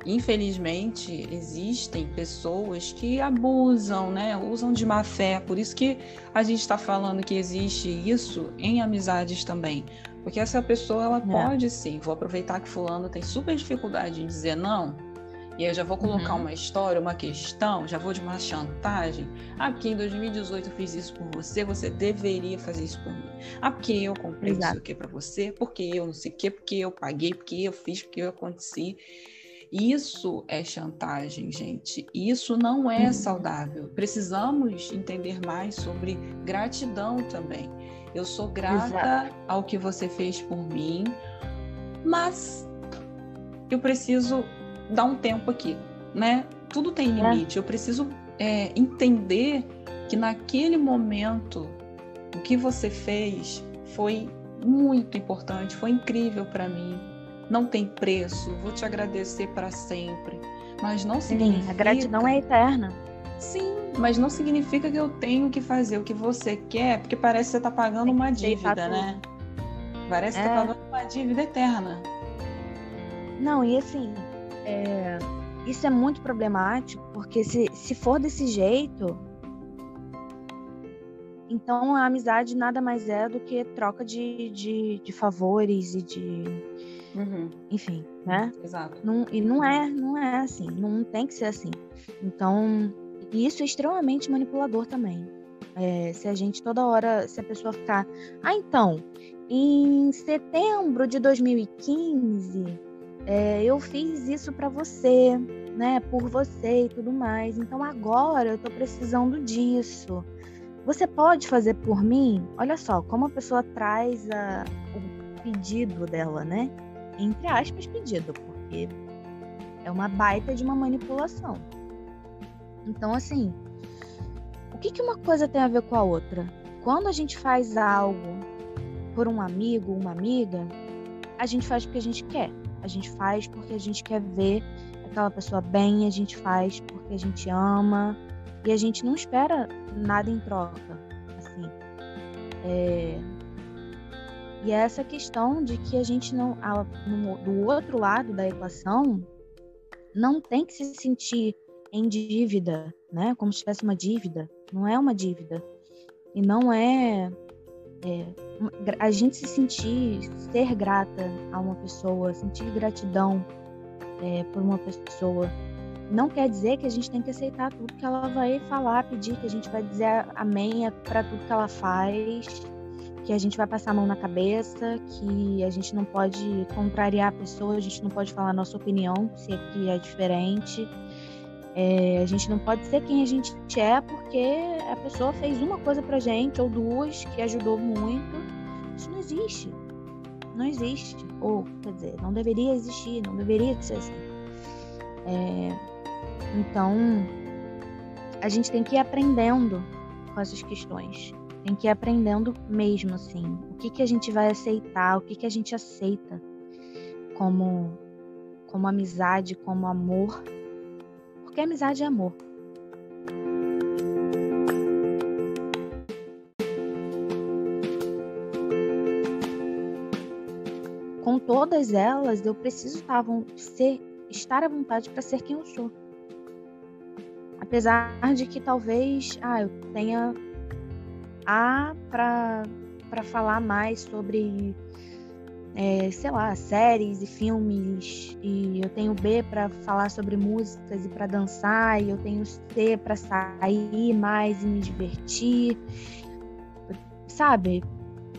infelizmente, existem pessoas que abusam, né? Usam de má fé. Por isso que a gente está falando que existe isso em amizades também. Porque essa pessoa, ela pode sim. Vou aproveitar que fulano tem super dificuldade em dizer não. E aí eu já vou colocar uma história, uma questão, já vou de uma chantagem. Porque em 2018 eu fiz isso por você, você deveria fazer isso por mim. Porque eu comprei não sei o que pra você, porque eu não sei o que, porque eu paguei, porque eu fiz, porque eu aconteci. Isso é chantagem, gente. Isso não é saudável. Precisamos entender mais sobre gratidão também. Eu sou grata ao que você fez por mim, mas eu preciso dar um tempo aqui, né? Tudo tem limite. Eu preciso entender que naquele momento o que você fez foi muito importante, foi incrível para mim. Não tem preço, vou te agradecer para sempre. Mas não significa... Sim, a gratidão é eterna. Sim, mas não significa que eu tenho que fazer o que você quer, porque parece que você está pagando uma dívida, né? Parece que está pagando uma dívida eterna. Não, e assim, isso é muito problemático, porque se for desse jeito, então a amizade nada mais é do que troca de favores e de... Enfim, né? Exato. E não é assim, não tem que ser assim. Então, isso é extremamente manipulador também. Se a gente toda hora, se a pessoa ficar... então, em setembro de 2015, eu fiz isso pra você, né? Por você e tudo mais. Então, agora eu tô precisando disso. Você pode fazer por mim? Olha só, como a pessoa traz o pedido dela, né? Entre aspas, pedido, porque é uma baita de uma manipulação. Então, assim, o que uma coisa tem a ver com a outra? Quando a gente faz algo por um amigo, uma amiga, a gente faz porque a gente quer. A gente faz porque a gente quer ver aquela pessoa bem, a gente faz porque a gente ama e a gente não espera nada em troca, assim. E é essa questão de que a gente não, do outro lado da equação, não tem que se sentir em dívida, né? Como se tivesse uma dívida. Não é uma dívida. E não a gente ser grata a uma pessoa, sentir gratidão por uma pessoa, não quer dizer que a gente tem que aceitar tudo que ela vai falar, pedir, que a gente vai dizer amém para tudo que ela faz, que a gente vai passar a mão na cabeça, que a gente não pode contrariar a pessoa, a gente não pode falar a nossa opinião, se aqui é diferente. A gente não pode ser quem a gente é porque a pessoa fez uma coisa pra gente, ou duas, que ajudou muito. Isso não existe. Não existe. Ou, quer dizer, não deveria existir, não deveria ser assim. Então, a gente tem que ir aprendendo com essas questões. Tem que ir aprendendo mesmo, assim. O que a gente vai aceitar, o que a gente aceita como amizade, como amor. Porque amizade é amor. Com todas elas, eu preciso estar à vontade para ser quem eu sou. Apesar de que talvez eu tenha para falar mais sobre, sei lá, séries e filmes, e eu tenho B para falar sobre músicas e para dançar, e eu tenho C para sair mais e me divertir, sabe?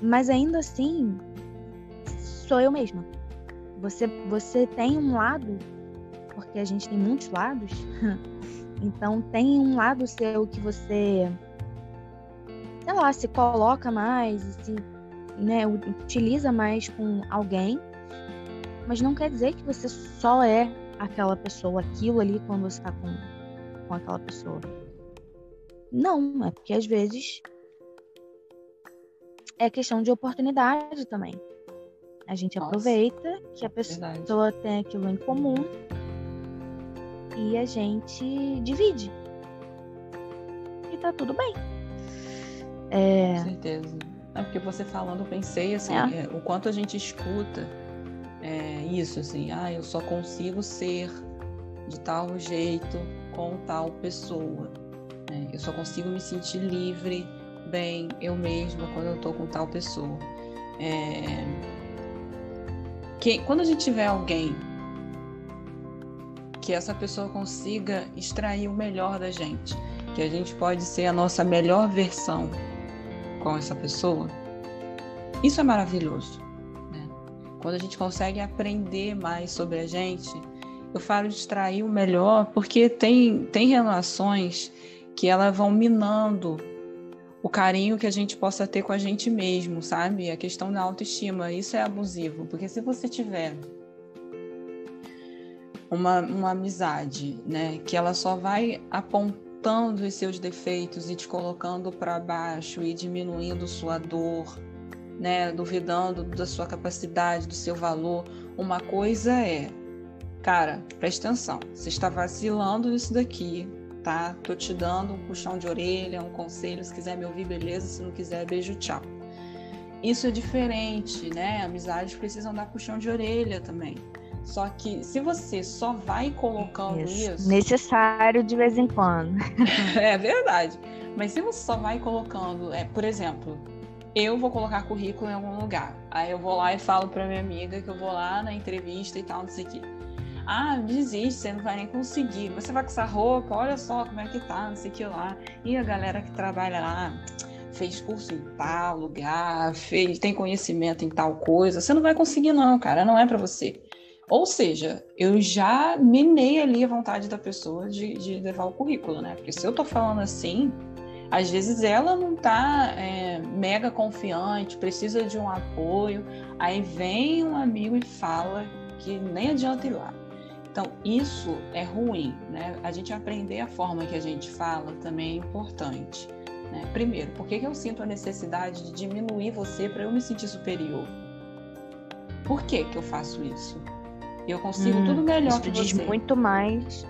Mas ainda assim, sou eu mesma. Você tem um lado, porque a gente tem muitos lados, então tem um lado seu que você, sei lá, se coloca mais, se, né, utiliza mais com alguém, mas não quer dizer que você só é aquela pessoa, aquilo ali quando você está com aquela pessoa. Não, é porque às vezes é questão de oportunidade também. A gente aproveita que a pessoa tem aquilo em comum e a gente divide. E tá tudo bem. Com certeza. Porque você falando, eu pensei assim, o quanto a gente escuta isso, assim, eu só consigo ser de tal jeito com tal pessoa. Eu só consigo me sentir livre, bem, eu mesma, quando eu tô com tal pessoa. Quando a gente tiver alguém que essa pessoa consiga extrair o melhor da gente, que a gente pode ser a nossa melhor versão com essa pessoa, isso é maravilhoso, né? Quando a gente consegue aprender mais sobre a gente Eu falo de extrair o melhor porque tem relações que elas vão minando o carinho que a gente possa ter com a gente mesmo, sabe? A questão da autoestima, isso é abusivo, porque se você tiver uma amizade, né, que ela só vai apontando os seus defeitos e te colocando para baixo e diminuindo sua dor, né, duvidando da sua capacidade, do seu valor, uma coisa é, cara, presta atenção, você está vacilando nisso daqui, tá? Tô te dando um puxão de orelha, um conselho, se quiser me ouvir, beleza, se não quiser, beijo, tchau. Isso é diferente, né? Amizades precisam dar puxão de orelha também. Só que se você só vai colocando isso... Necessário de vez em quando. É verdade. Mas se você só vai colocando... por exemplo, eu vou colocar currículo em algum lugar. Aí eu vou lá e falo pra minha amiga que eu vou lá na entrevista e tal, não sei o quê. Ah, desiste, você não vai nem conseguir. Você vai com essa roupa, olha só como é que tá, não sei o que lá. E a galera que trabalha lá fez curso em tal lugar, tem conhecimento em tal coisa. Você não vai conseguir não, cara, não é pra você. Ou seja, eu já minei ali a vontade da pessoa de levar o currículo, né? Porque se eu tô falando assim, às vezes ela não tá mega confiante, precisa de um apoio, aí vem um amigo e fala que nem adianta ir lá. Então, isso é ruim, né? A gente aprender a forma que a gente fala também é importante, né? Primeiro, por que eu sinto a necessidade de diminuir você para eu me sentir superior? Por que eu faço isso? Eu consigo tudo melhor que você. Isso diz muito mais.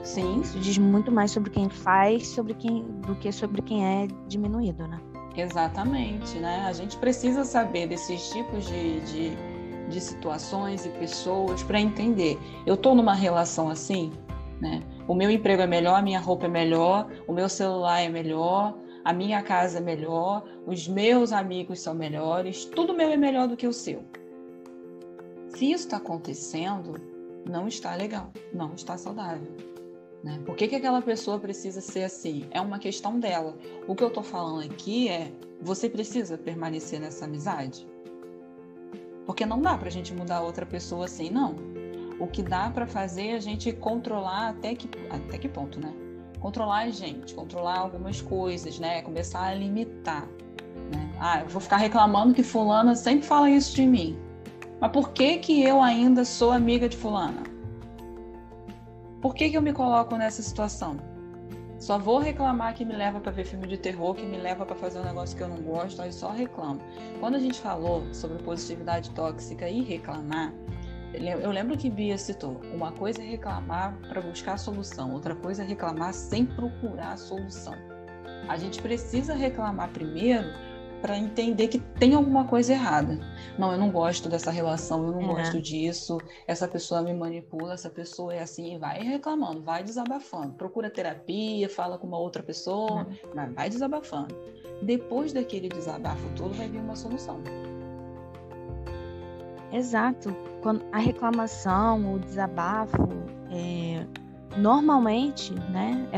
Sim. Isso diz muito mais sobre quem faz do que sobre quem é diminuído, né? Exatamente, né? A gente precisa saber desses tipos de situações e pessoas para entender. Eu estou numa relação assim, né? O meu emprego é melhor, a minha roupa é melhor, o meu celular é melhor, a minha casa é melhor, os meus amigos são melhores, tudo meu é melhor do que o seu. Se isso está acontecendo, não está legal, não está saudável, né? Por que aquela pessoa precisa ser assim? É uma questão dela. O que eu estou falando aqui é, você precisa permanecer nessa amizade? Porque não dá pra gente mudar outra pessoa assim, não. O que dá pra fazer é a gente controlar até que ponto, né? Controlar a gente, controlar algumas coisas, né? Começar a limitar, né? Ah, eu vou ficar reclamando que fulana sempre fala isso de mim. Mas por que eu ainda sou amiga de fulana? Por que eu me coloco nessa situação? Só vou reclamar que me leva para ver filme de terror, que me leva para fazer um negócio que eu não gosto, aí só reclamo. Quando a gente falou sobre positividade tóxica e reclamar, eu lembro que Bia citou, uma coisa é reclamar para buscar a solução, outra coisa é reclamar sem procurar a solução. A gente precisa reclamar primeiro para entender que tem alguma coisa errada. Não, eu não gosto dessa relação, eu não gosto disso, essa pessoa me manipula, essa pessoa é assim, e vai reclamando, vai desabafando. Procura terapia, fala com uma outra pessoa, mas vai desabafando. Depois daquele desabafo todo, vai vir uma solução. Exato. Quando a reclamação, o desabafo, normalmente, né,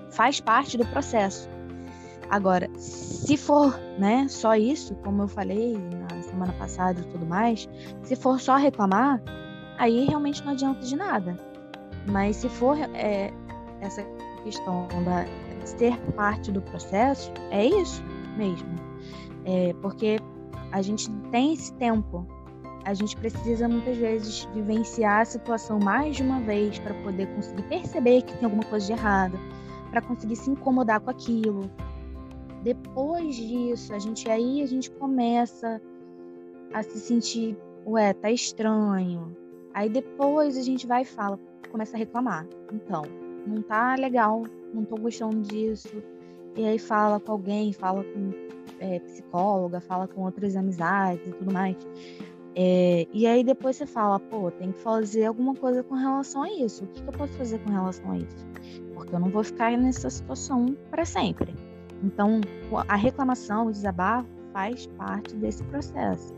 faz parte do processo. Agora, se for, né, só isso, como eu falei na semana passada e tudo mais, se for só reclamar, aí realmente não adianta de nada. Mas se for essa questão de ser parte do processo, é isso mesmo. Porque a gente tem esse tempo, a gente precisa muitas vezes vivenciar a situação mais de uma vez para poder conseguir perceber que tem alguma coisa de errado, para conseguir se incomodar com aquilo. Depois disso, a gente começa a se sentir, tá estranho. Aí depois a gente vai e começa a reclamar. Então, não tá legal, não tô gostando disso. E aí fala com alguém, fala com psicóloga, fala com outras amizades e tudo mais. E aí depois você fala, tem que fazer alguma coisa com relação a isso. O que eu posso fazer com relação a isso? Porque eu não vou ficar nessa situação para sempre. Então, a reclamação, o desabafo faz parte desse processo.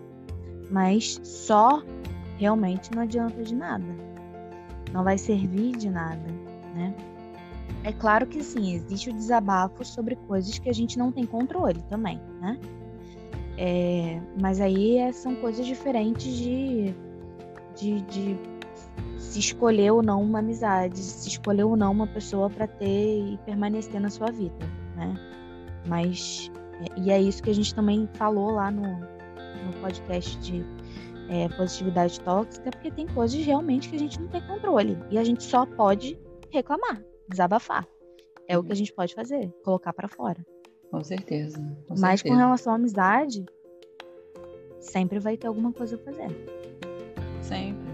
Mas só realmente não adianta de nada. Não vai servir de nada, né? É claro que sim, existe o desabafo sobre coisas que a gente não tem controle também, né? Mas aí são coisas diferentes de se escolher ou não uma amizade, se escolher ou não uma pessoa para ter e permanecer na sua vida, né? Mas, e é isso que a gente também falou lá no podcast de positividade tóxica, porque tem coisas realmente que a gente não tem controle e a gente só pode reclamar, desabafar. É o que a gente pode fazer, colocar para fora. Com certeza. Mas com relação à amizade, sempre vai ter alguma coisa a fazer. Sempre.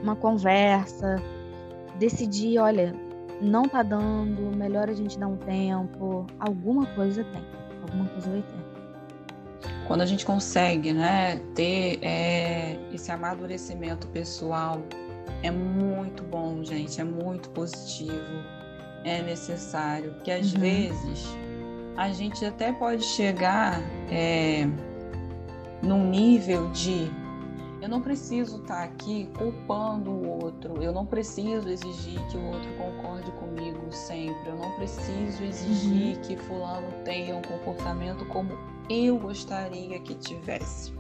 Uma conversa, decidir, olha, não tá dando, melhor a gente dar um tempo. Alguma coisa tem, alguma coisa vai ter. Quando a gente consegue, né, ter esse amadurecimento pessoal, é muito bom, gente, é muito positivo, é necessário, porque às vezes a gente até pode chegar num nível de eu não preciso estar aqui culpando o outro, eu não preciso exigir que o outro concorde comigo sempre, eu não preciso exigir que fulano tenha um comportamento como eu gostaria que tivesse.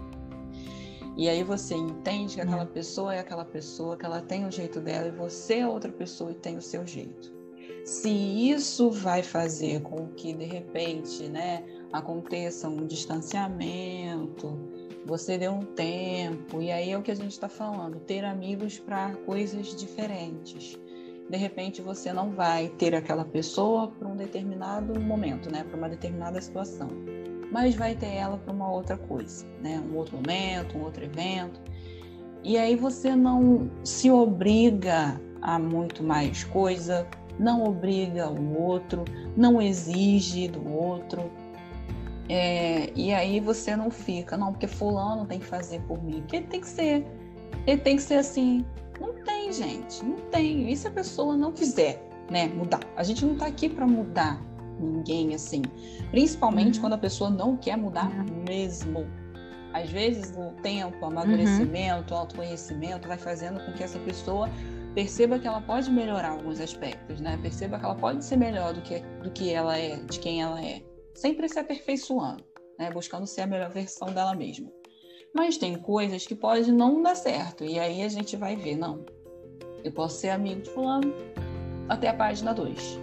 E aí você entende que aquela pessoa é aquela pessoa, que ela tem o jeito dela e você é outra pessoa e tem o seu jeito. Se isso vai fazer com que de repente, né, aconteça um distanciamento, você dê um tempo, e aí é o que a gente está falando, ter amigos para coisas diferentes. De repente você não vai ter aquela pessoa para um determinado momento, né, para uma determinada situação, mas vai ter ela para uma outra coisa, né, um outro momento, um outro evento. E aí você não se obriga a muito mais coisa, não obriga o outro, não exige do outro. E aí você não fica, não, porque fulano tem que fazer por mim, porque ele tem que ser assim. Não tem, gente, não tem. E se a pessoa não quiser, né, mudar? A gente não tá aqui para mudar ninguém assim, principalmente quando a pessoa não quer mudar mesmo. Às vezes o tempo, o amadurecimento, o autoconhecimento vai fazendo com que essa pessoa perceba que ela pode melhorar alguns aspectos, né? Perceba que ela pode ser melhor do que ela é, de quem ela é. Sempre se aperfeiçoando, né? Buscando ser a melhor versão dela mesma. Mas tem coisas que podem não dar certo. E aí a gente vai ver, não, eu posso ser amigo de fulano até a página 2.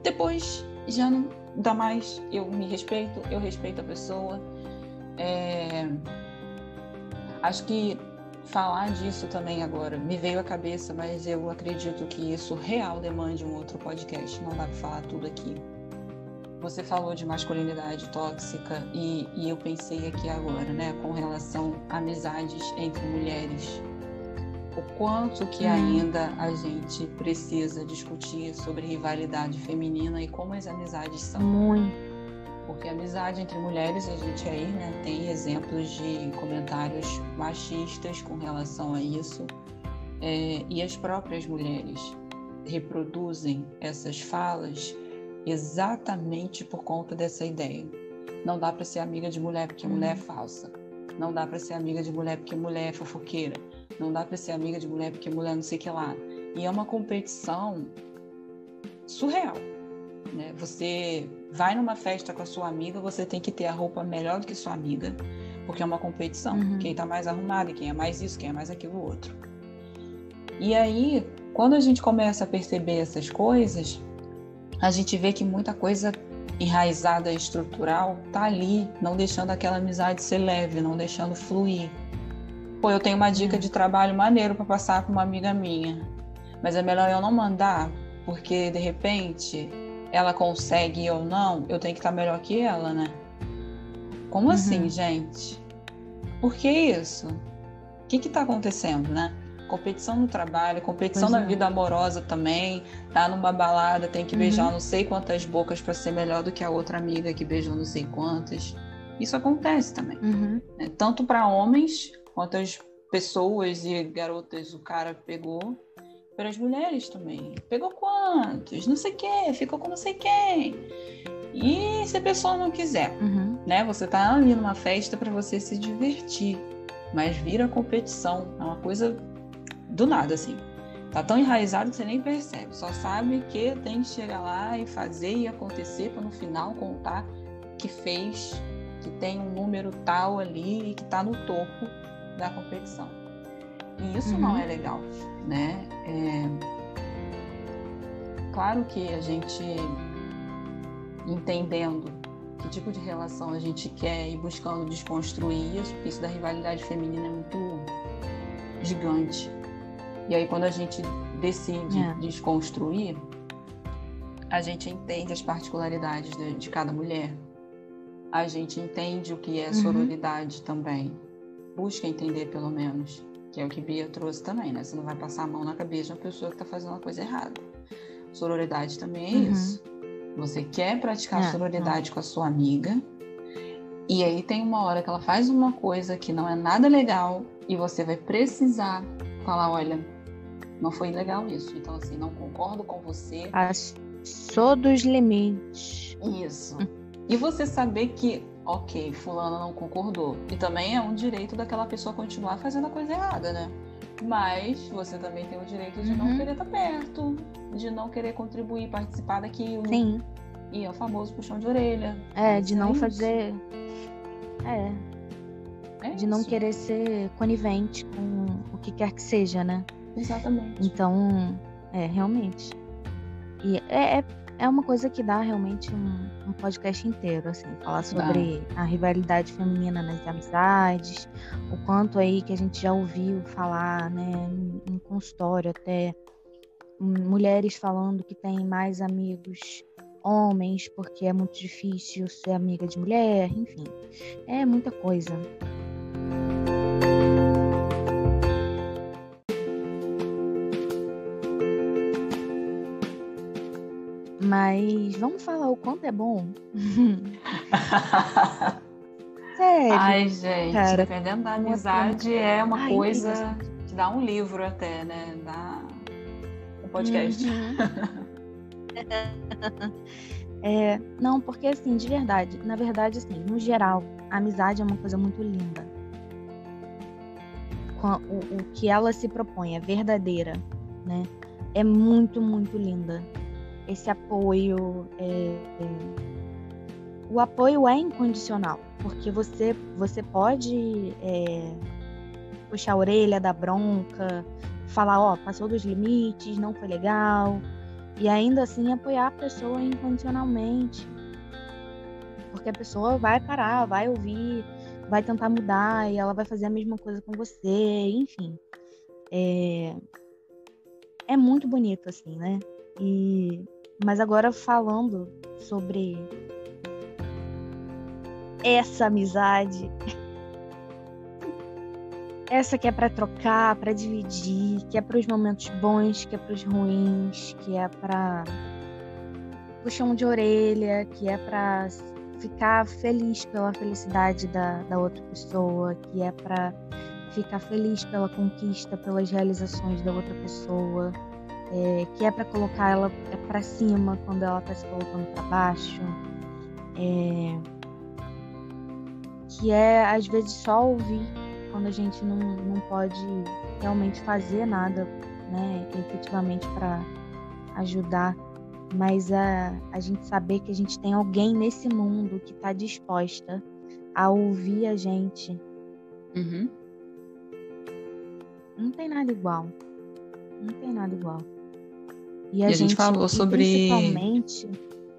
Depois já não dá mais, eu me respeito, eu respeito a pessoa. Acho que falar disso também agora me veio à cabeça, mas eu acredito que isso real demande um outro podcast. Não dá para falar tudo aqui. Você falou de masculinidade tóxica e eu pensei aqui agora, né, com relação a amizades entre mulheres. O quanto que ainda a gente precisa discutir sobre rivalidade feminina e como as amizades são. Muito. Porque a amizade entre mulheres, a gente aí, né, tem exemplos de comentários machistas com relação a isso. E as próprias mulheres reproduzem essas falas exatamente por conta dessa ideia. Não dá para ser amiga de mulher porque mulher é falsa. Não dá para ser amiga de mulher porque mulher é fofoqueira. Não dá para ser amiga de mulher porque mulher não sei o que lá. E é uma competição surreal, né? Você vai numa festa com a sua amiga, você tem que ter a roupa melhor do que sua amiga, porque é uma competição. Quem tá mais arrumado, quem é mais isso, quem é mais aquilo outro. E aí, quando a gente começa a perceber essas coisas, a gente vê que muita coisa enraizada, estrutural, tá ali, não deixando aquela amizade ser leve, não deixando fluir. Pô, eu tenho uma dica de trabalho maneiro para passar para uma amiga minha, mas é melhor eu não mandar, porque de repente ela consegue ou não, eu tenho que estar melhor que ela, né? Como assim, gente? Por que isso? O que tá acontecendo, né? Competição no trabalho, competição na vida amorosa também, tá numa balada, tem que beijar não sei quantas bocas para ser melhor do que a outra amiga que beijou não sei quantas. Isso acontece também, né? Tanto para homens, quantas pessoas e garotas o cara pegou, para as mulheres também. Pegou quantos? Não sei quem, ficou com não sei quem. E se a pessoa não quiser, né? Você tá ali numa festa para você se divertir, mas vira competição, é uma coisa do nada, assim. Tá tão enraizado que você nem percebe. Só sabe que tem que chegar lá e fazer e acontecer para no final contar que fez, que tem um número tal ali e que tá no topo da competição. E isso não é legal, né? Claro que a gente, entendendo que tipo de relação a gente quer e buscando desconstruir isso, porque isso da rivalidade feminina é muito gigante. E aí, quando a gente decide desconstruir, a gente entende as particularidades de cada mulher. A gente entende o que é sororidade também. Busca entender, pelo menos, que é o que Bia trouxe também, né? Você não vai passar a mão na cabeça de uma pessoa que está fazendo uma coisa errada. Sororidade também é isso. Você quer praticar sororidade com a sua amiga, e aí tem uma hora que ela faz uma coisa que não é nada legal, e você vai precisar falar, olha, não foi legal isso. Então, assim, não concordo com você. Passou dos limites. Isso. E você saber que, ok, fulano não concordou. E também é um direito daquela pessoa continuar fazendo a coisa errada, né? Mas você também tem o direito de não querer estar perto, de não querer contribuir, participar daquilo. Sim. E é o famoso puxão de orelha. De não fazer... de não querer ser conivente com o que quer que seja, né? Exatamente. Então, realmente. E é uma coisa que dá realmente um podcast inteiro, assim, falar sobre a rivalidade feminina nas amizades, o quanto aí que a gente já ouviu falar, né, em consultório até, mulheres falando que tem mais amigos homens, porque é muito difícil ser amiga de mulher, enfim, é muita coisa. Mas vamos falar o quanto é bom. Sério. Ai, gente, cara, dependendo da amizade, é uma coisa que dá um livro até, né? Dá um podcast. Não, porque assim, de verdade, na verdade, assim, no geral, a amizade é uma coisa muito linda. O que ela se propõe é verdadeira, né? É muito, muito linda. Esse apoio, o apoio é incondicional, porque você pode puxar a orelha, dar bronca, falar, passou dos limites, não foi legal, e ainda assim apoiar a pessoa incondicionalmente, porque a pessoa vai parar, vai ouvir, vai tentar mudar, e ela vai fazer a mesma coisa com você, enfim. É muito bonito, assim, né? Mas agora falando sobre essa amizade, essa que é para trocar, para dividir, que é para os momentos bons, que é para os ruins, que é para puxão de orelha, que é para ficar feliz pela felicidade da outra pessoa, que é para ficar feliz pela conquista, pelas realizações da outra pessoa. Que é para colocar ela para cima quando ela está se colocando para baixo, que é às vezes só ouvir quando a gente não pode realmente fazer nada, né, efetivamente para ajudar, mas a gente saber que a gente tem alguém nesse mundo que está disposta a ouvir a gente. Não tem nada igual. Não tem nada igual. E a gente falou sobre... Principalmente...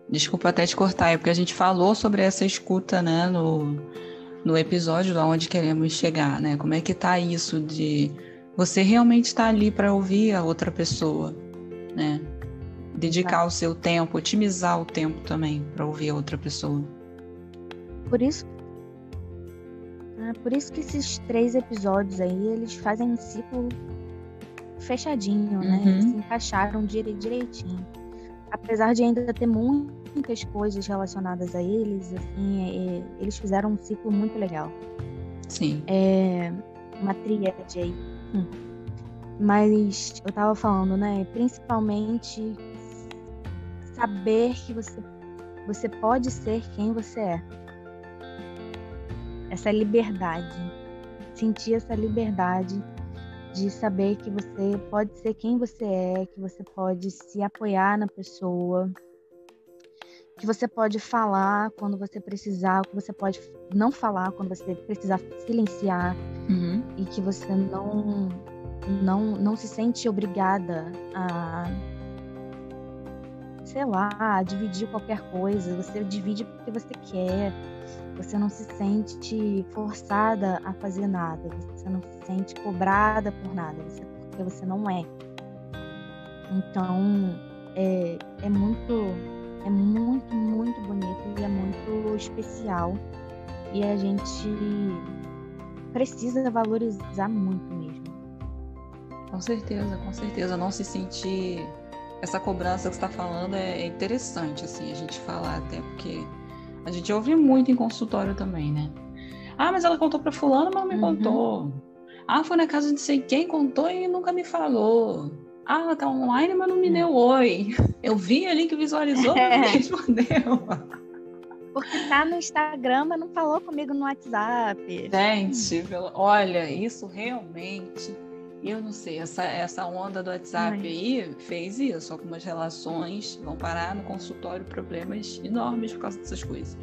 Desculpa até te cortar, é porque a gente falou sobre essa escuta, né, no episódio de onde queremos chegar, né? Como é que tá isso de você realmente estar ali para ouvir a outra pessoa, né? Dedicar o seu tempo, otimizar o tempo também para ouvir a outra pessoa. Por isso que esses 3 episódios aí, eles fazem um ciclo fechadinho, né? Eles se encaixaram direitinho. Apesar de ainda ter muitas coisas relacionadas a eles, assim, eles fizeram um ciclo muito legal. Sim. Uma tríade aí. Mas eu tava falando, né? Principalmente saber que você pode ser quem você é. Essa liberdade. Sentir essa liberdade de saber que você pode ser quem você é, que você pode se apoiar na pessoa, que você pode falar quando você precisar, que você pode não falar quando você precisar silenciar, e que você não se sente obrigada a, sei lá, a dividir qualquer coisa. Você divide porque você quer. Você não se sente forçada a fazer nada. Você não se sente cobrada por nada. Porque você não é. Então, é muito, muito bonito e é muito especial. E a gente precisa valorizar muito mesmo. Com certeza. Não se sentir... Essa cobrança que você está falando é interessante, assim, a gente falar até, porque a gente ouve muito em consultório também, né? Ah, mas ela contou para fulano, mas não me contou. Ah, foi na casa de não sei quem, contou e nunca me falou. Ah, ela tá online, mas não me deu oi. Eu vi ali que visualizou, mas não me respondeu. Porque tá no Instagram, mas não falou comigo no WhatsApp. Gente, olha, isso realmente... Eu não sei, essa onda do WhatsApp aí fez isso. Algumas relações vão parar no consultório, problemas enormes por causa dessas coisas.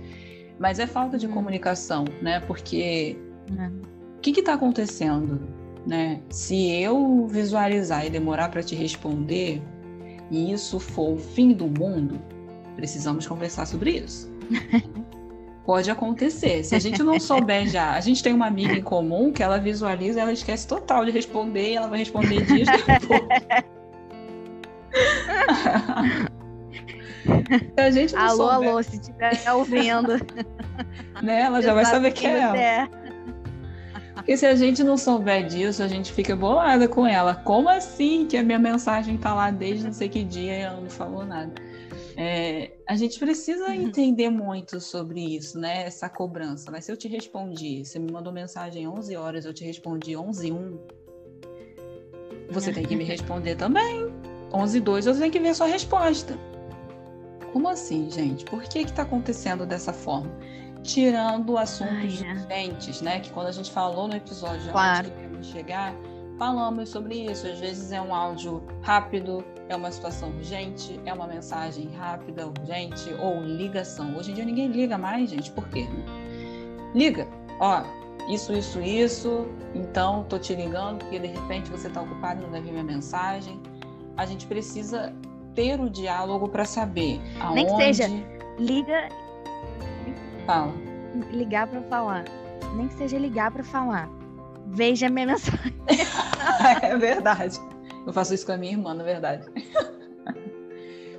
Mas é falta de comunicação, né? Porque o que está acontecendo, né? Se eu visualizar e demorar para te responder, e isso for o fim do mundo, precisamos conversar sobre isso. Pode acontecer. Se a gente não souber já, a gente tem uma amiga em comum que ela visualiza, ela esquece total de responder e ela vai responder dias depois. Se a gente não souber... Alô, se estiver ouvindo. Né, ela já vai saber quem é ela. Porque se a gente não souber disso, a gente fica bolada com ela. Como assim que a minha mensagem tá lá desde não sei que dia e ela não falou nada? A gente precisa entender muito sobre isso, né? Essa cobrança. Mas se eu te respondi, você me mandou mensagem 11 horas, eu te respondi 11h01, você tem que me responder também. 11h02, eu tenho que ver a sua resposta. Como assim, gente? Por que está acontecendo dessa forma? Tirando assuntos urgentes, né? Que quando a gente falou no episódio onde queremos chegar, falamos sobre isso. Às vezes é um áudio rápido, é uma situação urgente, é uma mensagem rápida, urgente, ou ligação. Hoje em dia ninguém liga mais, gente. Por quê? Liga. Ó, isso, então tô te ligando porque de repente você tá ocupado e não deve ver minha mensagem. A gente precisa ter o diálogo para saber aonde... Nem que seja, liga... Fala. Ligar para falar. Nem que seja ligar para falar. Veja a minha mensagem. É verdade. Eu faço isso com a minha irmã, na verdade.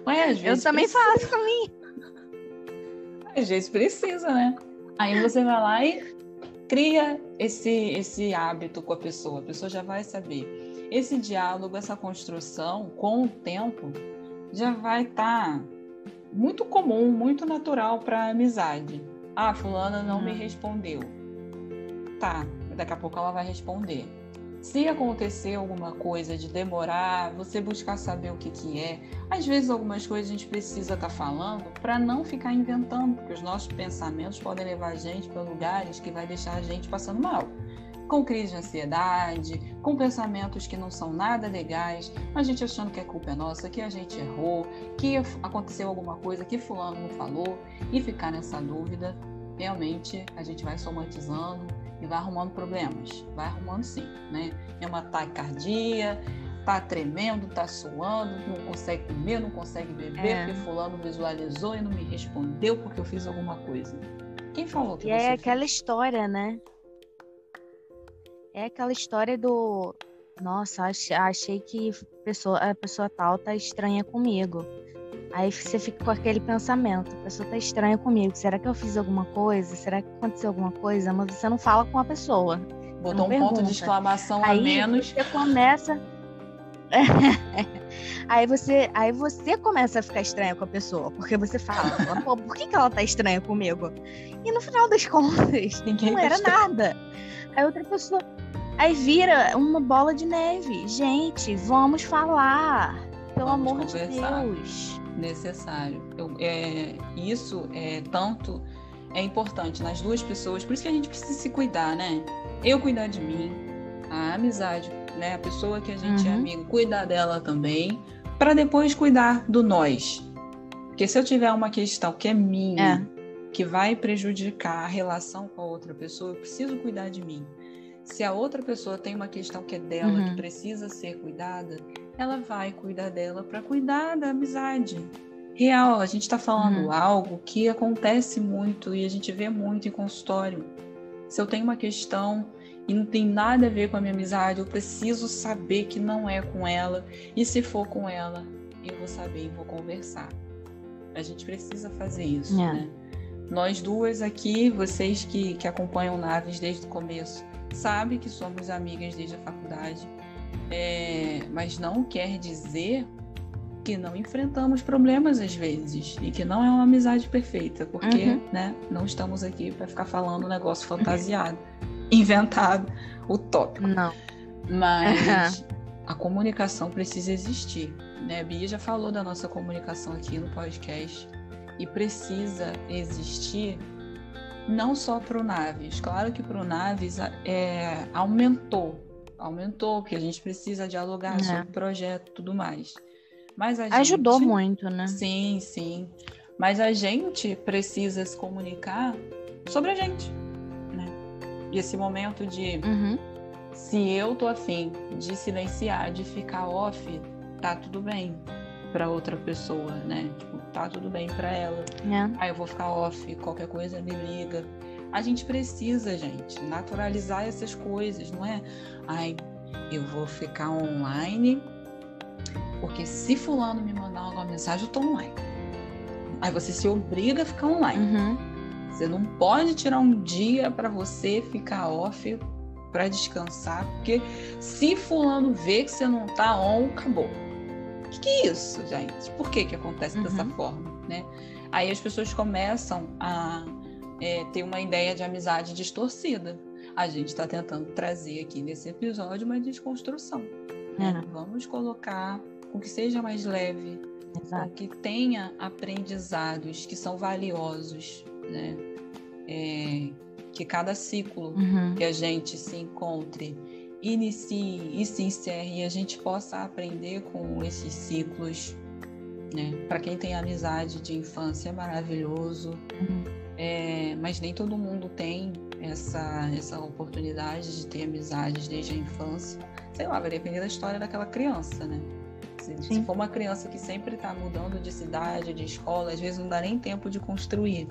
Mas, às vezes eu também faço comigo. Às vezes precisa, né? Aí você vai lá e cria esse hábito com a pessoa já vai saber. Esse diálogo, essa construção, com o tempo, já vai estar muito comum, muito natural para a amizade. Ah, fulana não me respondeu. Tá, daqui a pouco ela vai responder. Se acontecer alguma coisa de demorar, você buscar saber o que é. Às vezes algumas coisas a gente precisa estar falando para não ficar inventando, porque os nossos pensamentos podem levar a gente para lugares que vai deixar a gente passando mal. Com crise de ansiedade, com pensamentos que não são nada legais, a gente achando que a culpa é nossa, que a gente errou, que aconteceu alguma coisa que fulano não falou, e ficar nessa dúvida, realmente a gente vai somatizando e vai arrumando problemas. Vai arrumando sim, né? É uma taquicardia, tá tremendo, tá suando, não consegue comer, não consegue beber, porque fulano visualizou e não me respondeu porque eu fiz alguma coisa. Quem falou que e você é fez? Aquela história, né? É aquela história do... Nossa, achei que a pessoa tal tá estranha comigo. Aí você fica com aquele pensamento, a pessoa tá estranha comigo, será que eu fiz alguma coisa? Será que aconteceu alguma coisa? Mas você não fala com a pessoa. Botou um ponto de exclamação a menos. Você começa... aí você começa a ficar estranha com a pessoa, porque você fala, pô, por que ela tá estranha comigo? E no final das contas, não era nada. Aí outra pessoa... Aí vira uma bola de neve. Gente, vamos falar. Pelo amor de Deus. Necessário. Isso é importante nas duas pessoas. Por isso que a gente precisa se cuidar, né? Eu cuidar de mim, a amizade, né? A pessoa que a gente é amigo, cuidar dela também, para depois cuidar do nós. Porque se eu tiver uma questão que é minha, que vai prejudicar a relação com a outra pessoa, eu preciso cuidar de mim. Se a outra pessoa tem uma questão que é dela, que precisa ser cuidada, ela vai cuidar dela para cuidar da amizade. Real, a gente está falando algo que acontece muito e a gente vê muito em consultório. Se eu tenho uma questão e não tem nada a ver com a minha amizade, eu preciso saber que não é com ela. E se for com ela, eu vou saber e vou conversar. A gente precisa fazer isso, né? Nós duas aqui, vocês que acompanham Naves desde o começo, sabem que somos amigas desde a faculdade, mas não quer dizer que não enfrentamos problemas às vezes e que não é uma amizade perfeita, porque né, não estamos aqui para ficar falando um negócio fantasiado, inventado, utópico. Não. Mas a comunicação precisa existir, né? A Bia já falou da nossa comunicação aqui no podcast e precisa existir não só para o Naves. Claro que para o Naves aumentou, porque a gente precisa dialogar sobre o projeto e tudo mais. Mas ajudou muito, né? Sim, sim. Mas a gente precisa se comunicar sobre a gente, né? E esse momento de se eu tô afim de silenciar, de ficar off, tá tudo bem para outra pessoa, né? Tipo, tá tudo bem para ela. Aí eu vou ficar off, qualquer coisa me liga. A gente precisa, gente, naturalizar essas coisas, não é? Ai, eu vou ficar online porque se fulano me mandar uma mensagem, eu tô online. Aí você se obriga a ficar online. Você não pode tirar um dia para você ficar off, para descansar, porque se fulano vê que você não tá on, acabou. O que é isso, gente? Por que acontece dessa forma, né? Aí as pessoas começam a ter uma ideia de amizade distorcida. A gente está tentando trazer aqui nesse episódio uma desconstrução. Vamos colocar com que seja mais leve, com que tenha aprendizados que são valiosos, né? Que cada ciclo que a gente se encontre, inicie e se encerre e a gente possa aprender com esses ciclos, né? Para quem tem amizade de infância é maravilhoso, mas nem todo mundo tem essa oportunidade de ter amizades desde a infância. Sei lá, vai depender da história daquela criança, né? Se for uma criança que sempre está mudando de cidade, de escola, às vezes não dá nem tempo de construir.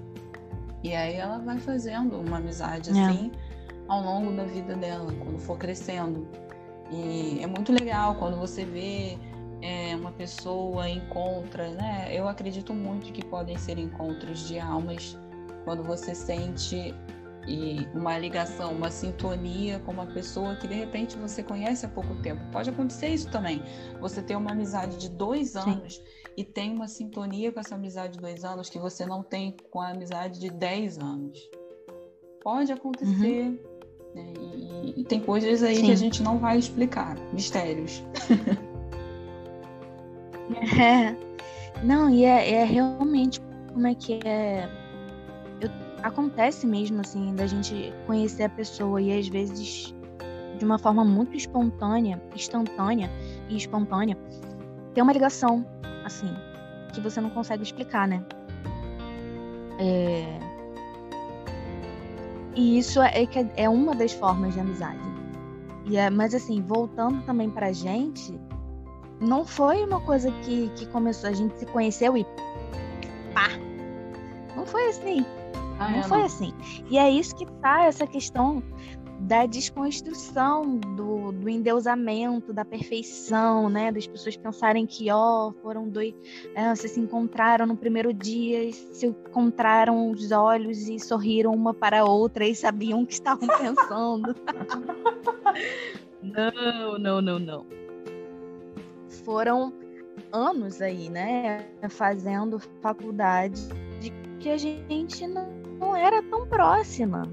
E aí ela vai fazendo uma amizade assim ao longo da vida dela, quando for crescendo. E é muito legal quando você vê uma pessoa encontra, né? Eu acredito muito que podem ser encontros de almas, quando você sente uma ligação, uma sintonia com uma pessoa que de repente você conhece há pouco tempo. Pode acontecer isso também. Você tem uma amizade de 2 anos e tem uma sintonia com essa amizade de 2 anos que você não tem com a amizade de 10 anos. Pode acontecer. Né? E tem coisas aí que a gente não vai explicar. Mistérios. Não, e é realmente como é que é. Acontece mesmo, assim, da gente conhecer a pessoa e às vezes de uma forma muito instantânea e espontânea, ter uma ligação, assim, que você não consegue explicar, né? E isso é uma das formas de amizade. Mas assim, voltando também pra gente, não foi uma coisa que começou, a gente se conheceu e pá! Não foi assim. Não foi assim. E é isso que tá essa questão da desconstrução, do endeusamento, da perfeição, né? Das pessoas pensarem que, foram dois... vocês se encontraram no primeiro dia, se encontraram os olhos e sorriram uma para a outra e sabiam o que estavam pensando. Não. Foram anos aí, né? Fazendo faculdade de que a gente não era tão próxima.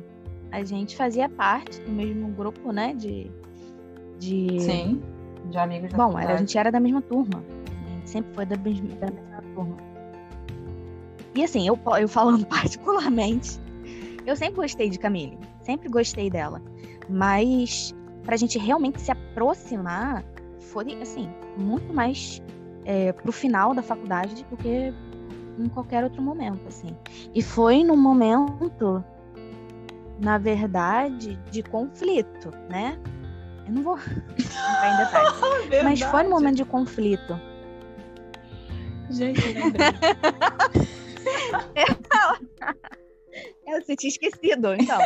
A gente fazia parte do mesmo grupo, né? Sim, de amigos da Bom, faculdade. A gente era da mesma turma. A gente sempre foi da mesma turma. E assim, eu falando particularmente, eu sempre gostei de Camille. Sempre gostei dela. Mas pra gente realmente se aproximar, foi, assim, muito mais pro final da faculdade do que em qualquer outro momento, assim. E foi num momento na verdade, de conflito, né? Eu não vou entrar em detalhes. Mas foi um momento de conflito. Gente, eu lembrei. Você tinha esquecido, então.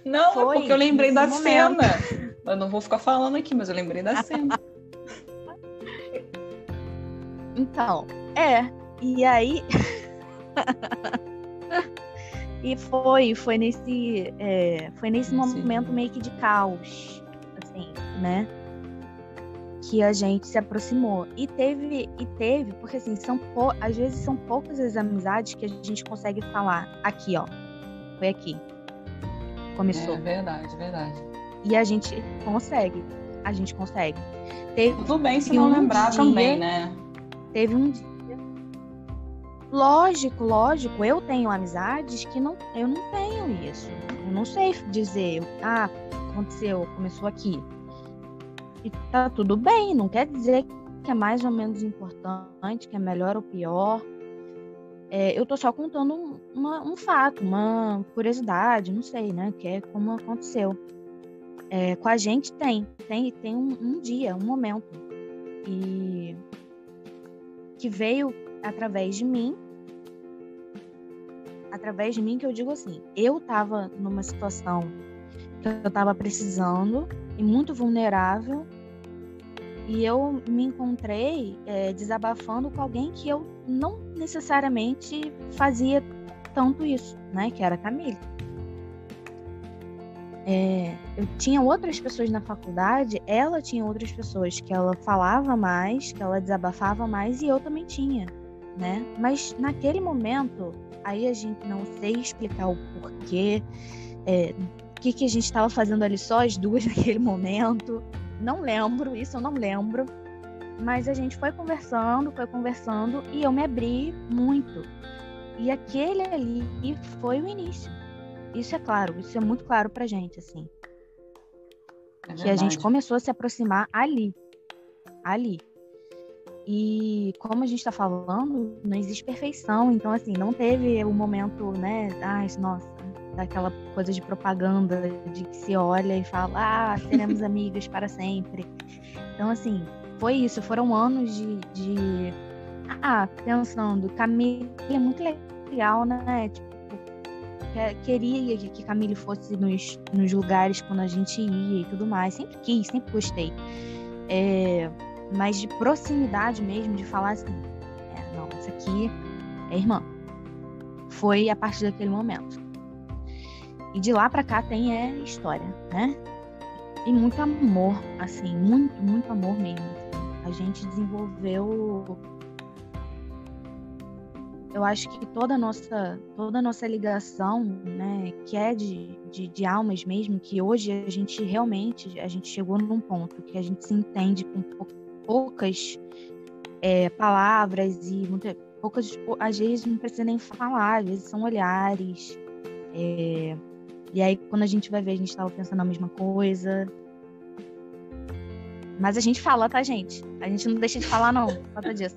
Não, Foi porque eu lembrei da nesse cena. Eu não vou ficar falando aqui, mas eu lembrei da cena. Então, e aí... E foi nesse momento meio que de caos, assim, né? Que a gente se aproximou. E teve, porque assim, às vezes são poucas as amizades que a gente consegue falar. Aqui, ó. Foi aqui. Começou. É verdade. E a gente consegue. Tudo bem se não lembrar também, né? Teve um dia. Lógico. Eu tenho amizades que eu não tenho isso. Eu não sei dizer, aconteceu, começou aqui. E tá tudo bem, não quer dizer que é mais ou menos importante, que é melhor ou pior. Eu tô só contando um fato, uma curiosidade, não sei, né? Que é como aconteceu. Com a gente tem um dia, um momento. E que veio através de mim, que eu digo assim, eu tava numa situação que eu tava precisando e muito vulnerável, e eu me encontrei desabafando com alguém que eu não necessariamente fazia tanto isso, né, que era a Camille. Eu tinha outras pessoas na faculdade, ela tinha outras pessoas que ela falava mais, que ela desabafava mais, e eu também tinha, né? Mas naquele momento, aí a gente não sei explicar o porquê, o que a gente estava fazendo ali só as duas naquele momento, não lembro, isso eu não lembro, mas a gente foi conversando, e eu me abri muito, e aquele ali foi o início. Isso é claro, isso é muito claro pra gente, assim. Que a gente começou a se aproximar ali. E como a gente tá falando, não existe perfeição. Então, assim, não teve o momento, né? Nossa, daquela coisa de propaganda, de que se olha e fala, seremos amigas para sempre. Então, assim, foi isso. Foram anos de pensando, Camille é muito legal, né? Tipo, queria que Camille fosse nos lugares quando a gente ia e tudo mais. Sempre quis, sempre gostei. Mas de proximidade mesmo, de falar assim, não, essa aqui é irmã. Foi a partir daquele momento. E de lá pra cá tem história, né? E muito amor, assim, muito, muito amor mesmo. A gente desenvolveu... Eu acho que toda a nossa ligação, né, que é de almas mesmo, que hoje a gente chegou num ponto que a gente se entende com poucas palavras e poucas, às vezes não precisa nem falar, às vezes são olhares. E aí quando a gente vai ver, a gente estava pensando a mesma coisa. Mas a gente fala, tá, gente? A gente não deixa de falar, não, por causa disso.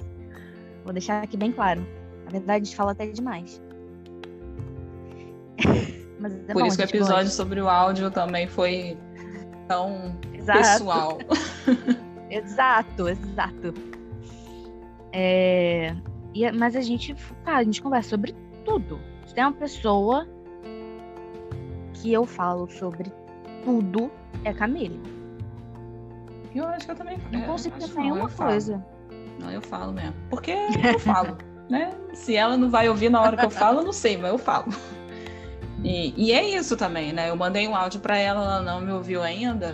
Vou deixar aqui bem claro. Na verdade, a gente fala até demais. Mas por isso que o episódio sobre o áudio também foi tão pessoal. Exato. Mas a gente conversa sobre tudo. Se tem uma pessoa que eu falo sobre tudo, é Camille. Eu acho que eu também não consigo pensar em uma coisa. Não, eu falo mesmo. Porque eu falo. Né? Se ela não vai ouvir na hora que eu falo, eu não sei, mas eu falo. E é isso também, né? Eu mandei um áudio pra ela, ela não me ouviu ainda.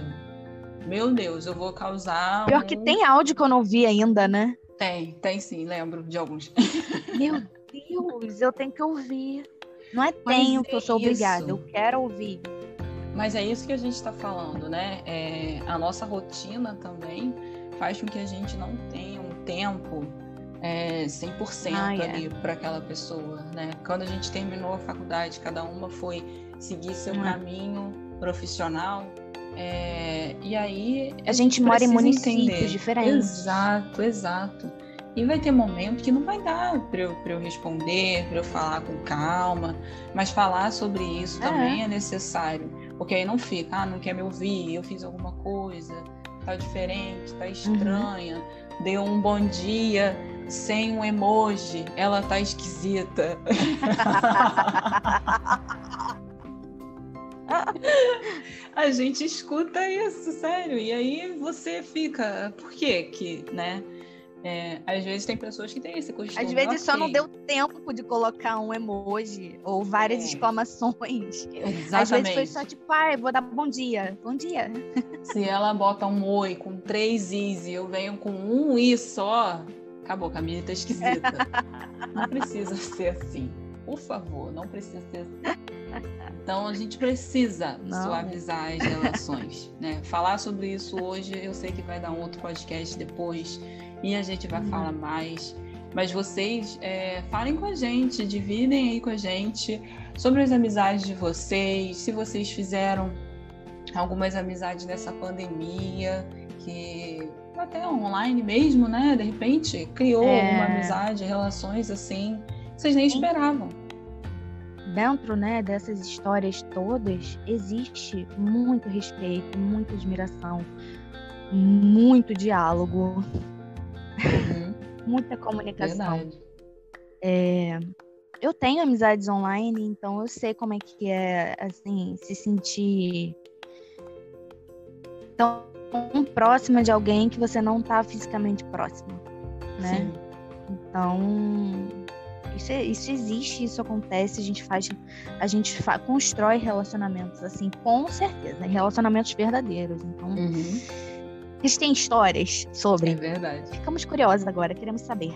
Meu Deus, eu vou causar... Pior que tem áudio que eu não ouvi ainda, né? Tem sim, lembro de alguns. Meu Deus, eu tenho que ouvir. Não tenho que eu sou obrigada, eu quero ouvir. Mas é isso que a gente tá falando, né? A nossa rotina também faz com que a gente não tenha um tempo 100% ali para aquela pessoa, né? Quando a gente terminou a faculdade, cada uma foi seguir seu caminho profissional, e aí a gente mora em municípios diferentes. Exato. E vai ter momento que não vai dar para eu responder, para eu falar com calma, mas falar sobre isso também é necessário, porque aí não fica, não quer me ouvir, eu fiz alguma coisa, tá diferente, tá estranha, deu um bom dia sem um emoji, ela tá esquisita. A gente escuta isso, sério, e aí você fica, por quê que, né? Às vezes tem pessoas que têm esse costume. Às vezes só não deu tempo de colocar um emoji ou várias exclamações. Exatamente. Às vezes foi só tipo, vou dar bom dia. Bom dia. Se ela bota um oi com 3 i's e eu venho com um i só, acabou, a Camille tá esquisita. Não precisa ser assim. Por favor, não precisa ser assim. Então a gente precisa suavizar as relações, né? Falar sobre isso hoje, eu sei que vai dar um outro podcast depois e a gente vai falar mais. Mas vocês falem com a gente, dividem aí com a gente sobre as amizades de vocês, se vocês fizeram algumas amizades nessa pandemia, que até online mesmo, né? De repente criou uma amizade, relações assim, vocês nem esperavam. Dentro, né, dessas histórias todas, existe muito respeito, muita admiração, muito diálogo, muita comunicação. Verdade. Eu tenho amizades online, então eu sei como é que é, assim, se sentir tão próxima de alguém que você não está fisicamente próxima, né? Sim. Então, isso existe, isso acontece, a gente constrói relacionamentos, assim, com certeza, relacionamentos verdadeiros. Então, vocês têm histórias sobre? É verdade. Ficamos curiosas agora, queremos saber.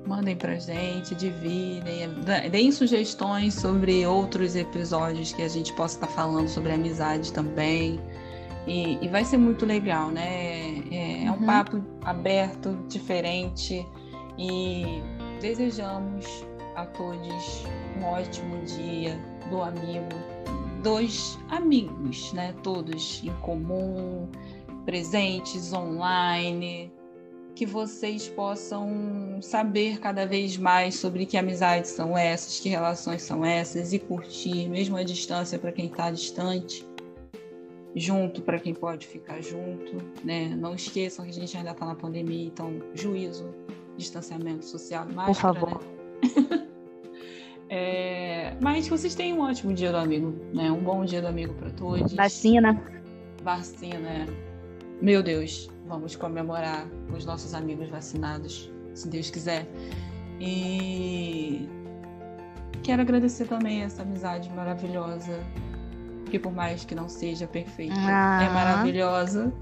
Mandem pra gente, dividem, deem sugestões sobre outros episódios que a gente possa estar falando sobre amizade também. E vai ser muito legal, né? É um papo aberto, diferente, e desejamos a todos um ótimo dia do amigo, dos amigos, né? Todos em comum, presentes online, que vocês possam saber cada vez mais sobre que amizades são essas, que relações são essas, e curtir, mesmo a distância para quem está distante, junto para quem pode ficar junto, né? Não esqueçam que a gente ainda está na pandemia, então juízo, distanciamento social, máscara, por favor. Né? Mas que vocês tenham um ótimo dia do amigo, né? Um bom dia do amigo para todos. Vacina, meu Deus, vamos comemorar os nossos amigos vacinados, se Deus quiser. E quero agradecer também essa amizade maravilhosa, que por mais que não seja perfeita, é maravilhosa.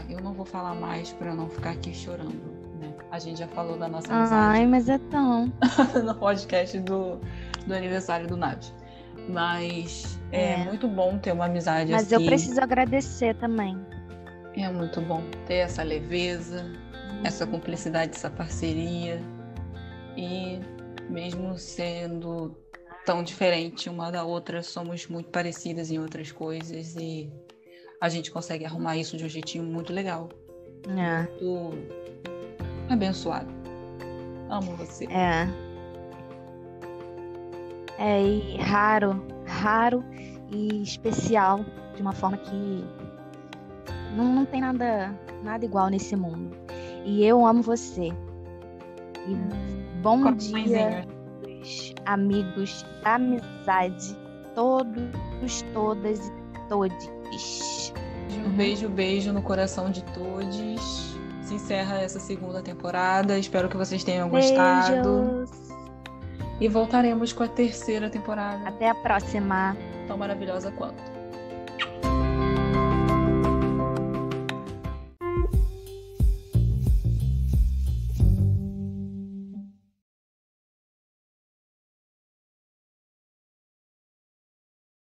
Eu não vou falar mais para não ficar aqui chorando, né? A gente já falou da nossa amizade. Mas é tão... no podcast do aniversário do Navi. Mas é muito bom ter uma amizade Mas assim. eu preciso agradecer também. É muito bom ter essa leveza, essa cumplicidade, essa parceria. E mesmo sendo tão diferente uma da outra, somos muito parecidas em outras coisas e a gente consegue arrumar isso de um jeitinho muito legal. Muito abençoado. Amo você. E raro e especial, de uma forma que não tem nada igual nesse mundo. E eu amo você. E bom dia, amigos da amizade, todos, todas e todes. Um beijo no coração de todos. Se encerra essa segunda temporada. Espero que vocês tenham gostado. E voltaremos com a terceira temporada. Até a próxima. Tão maravilhosa quanto.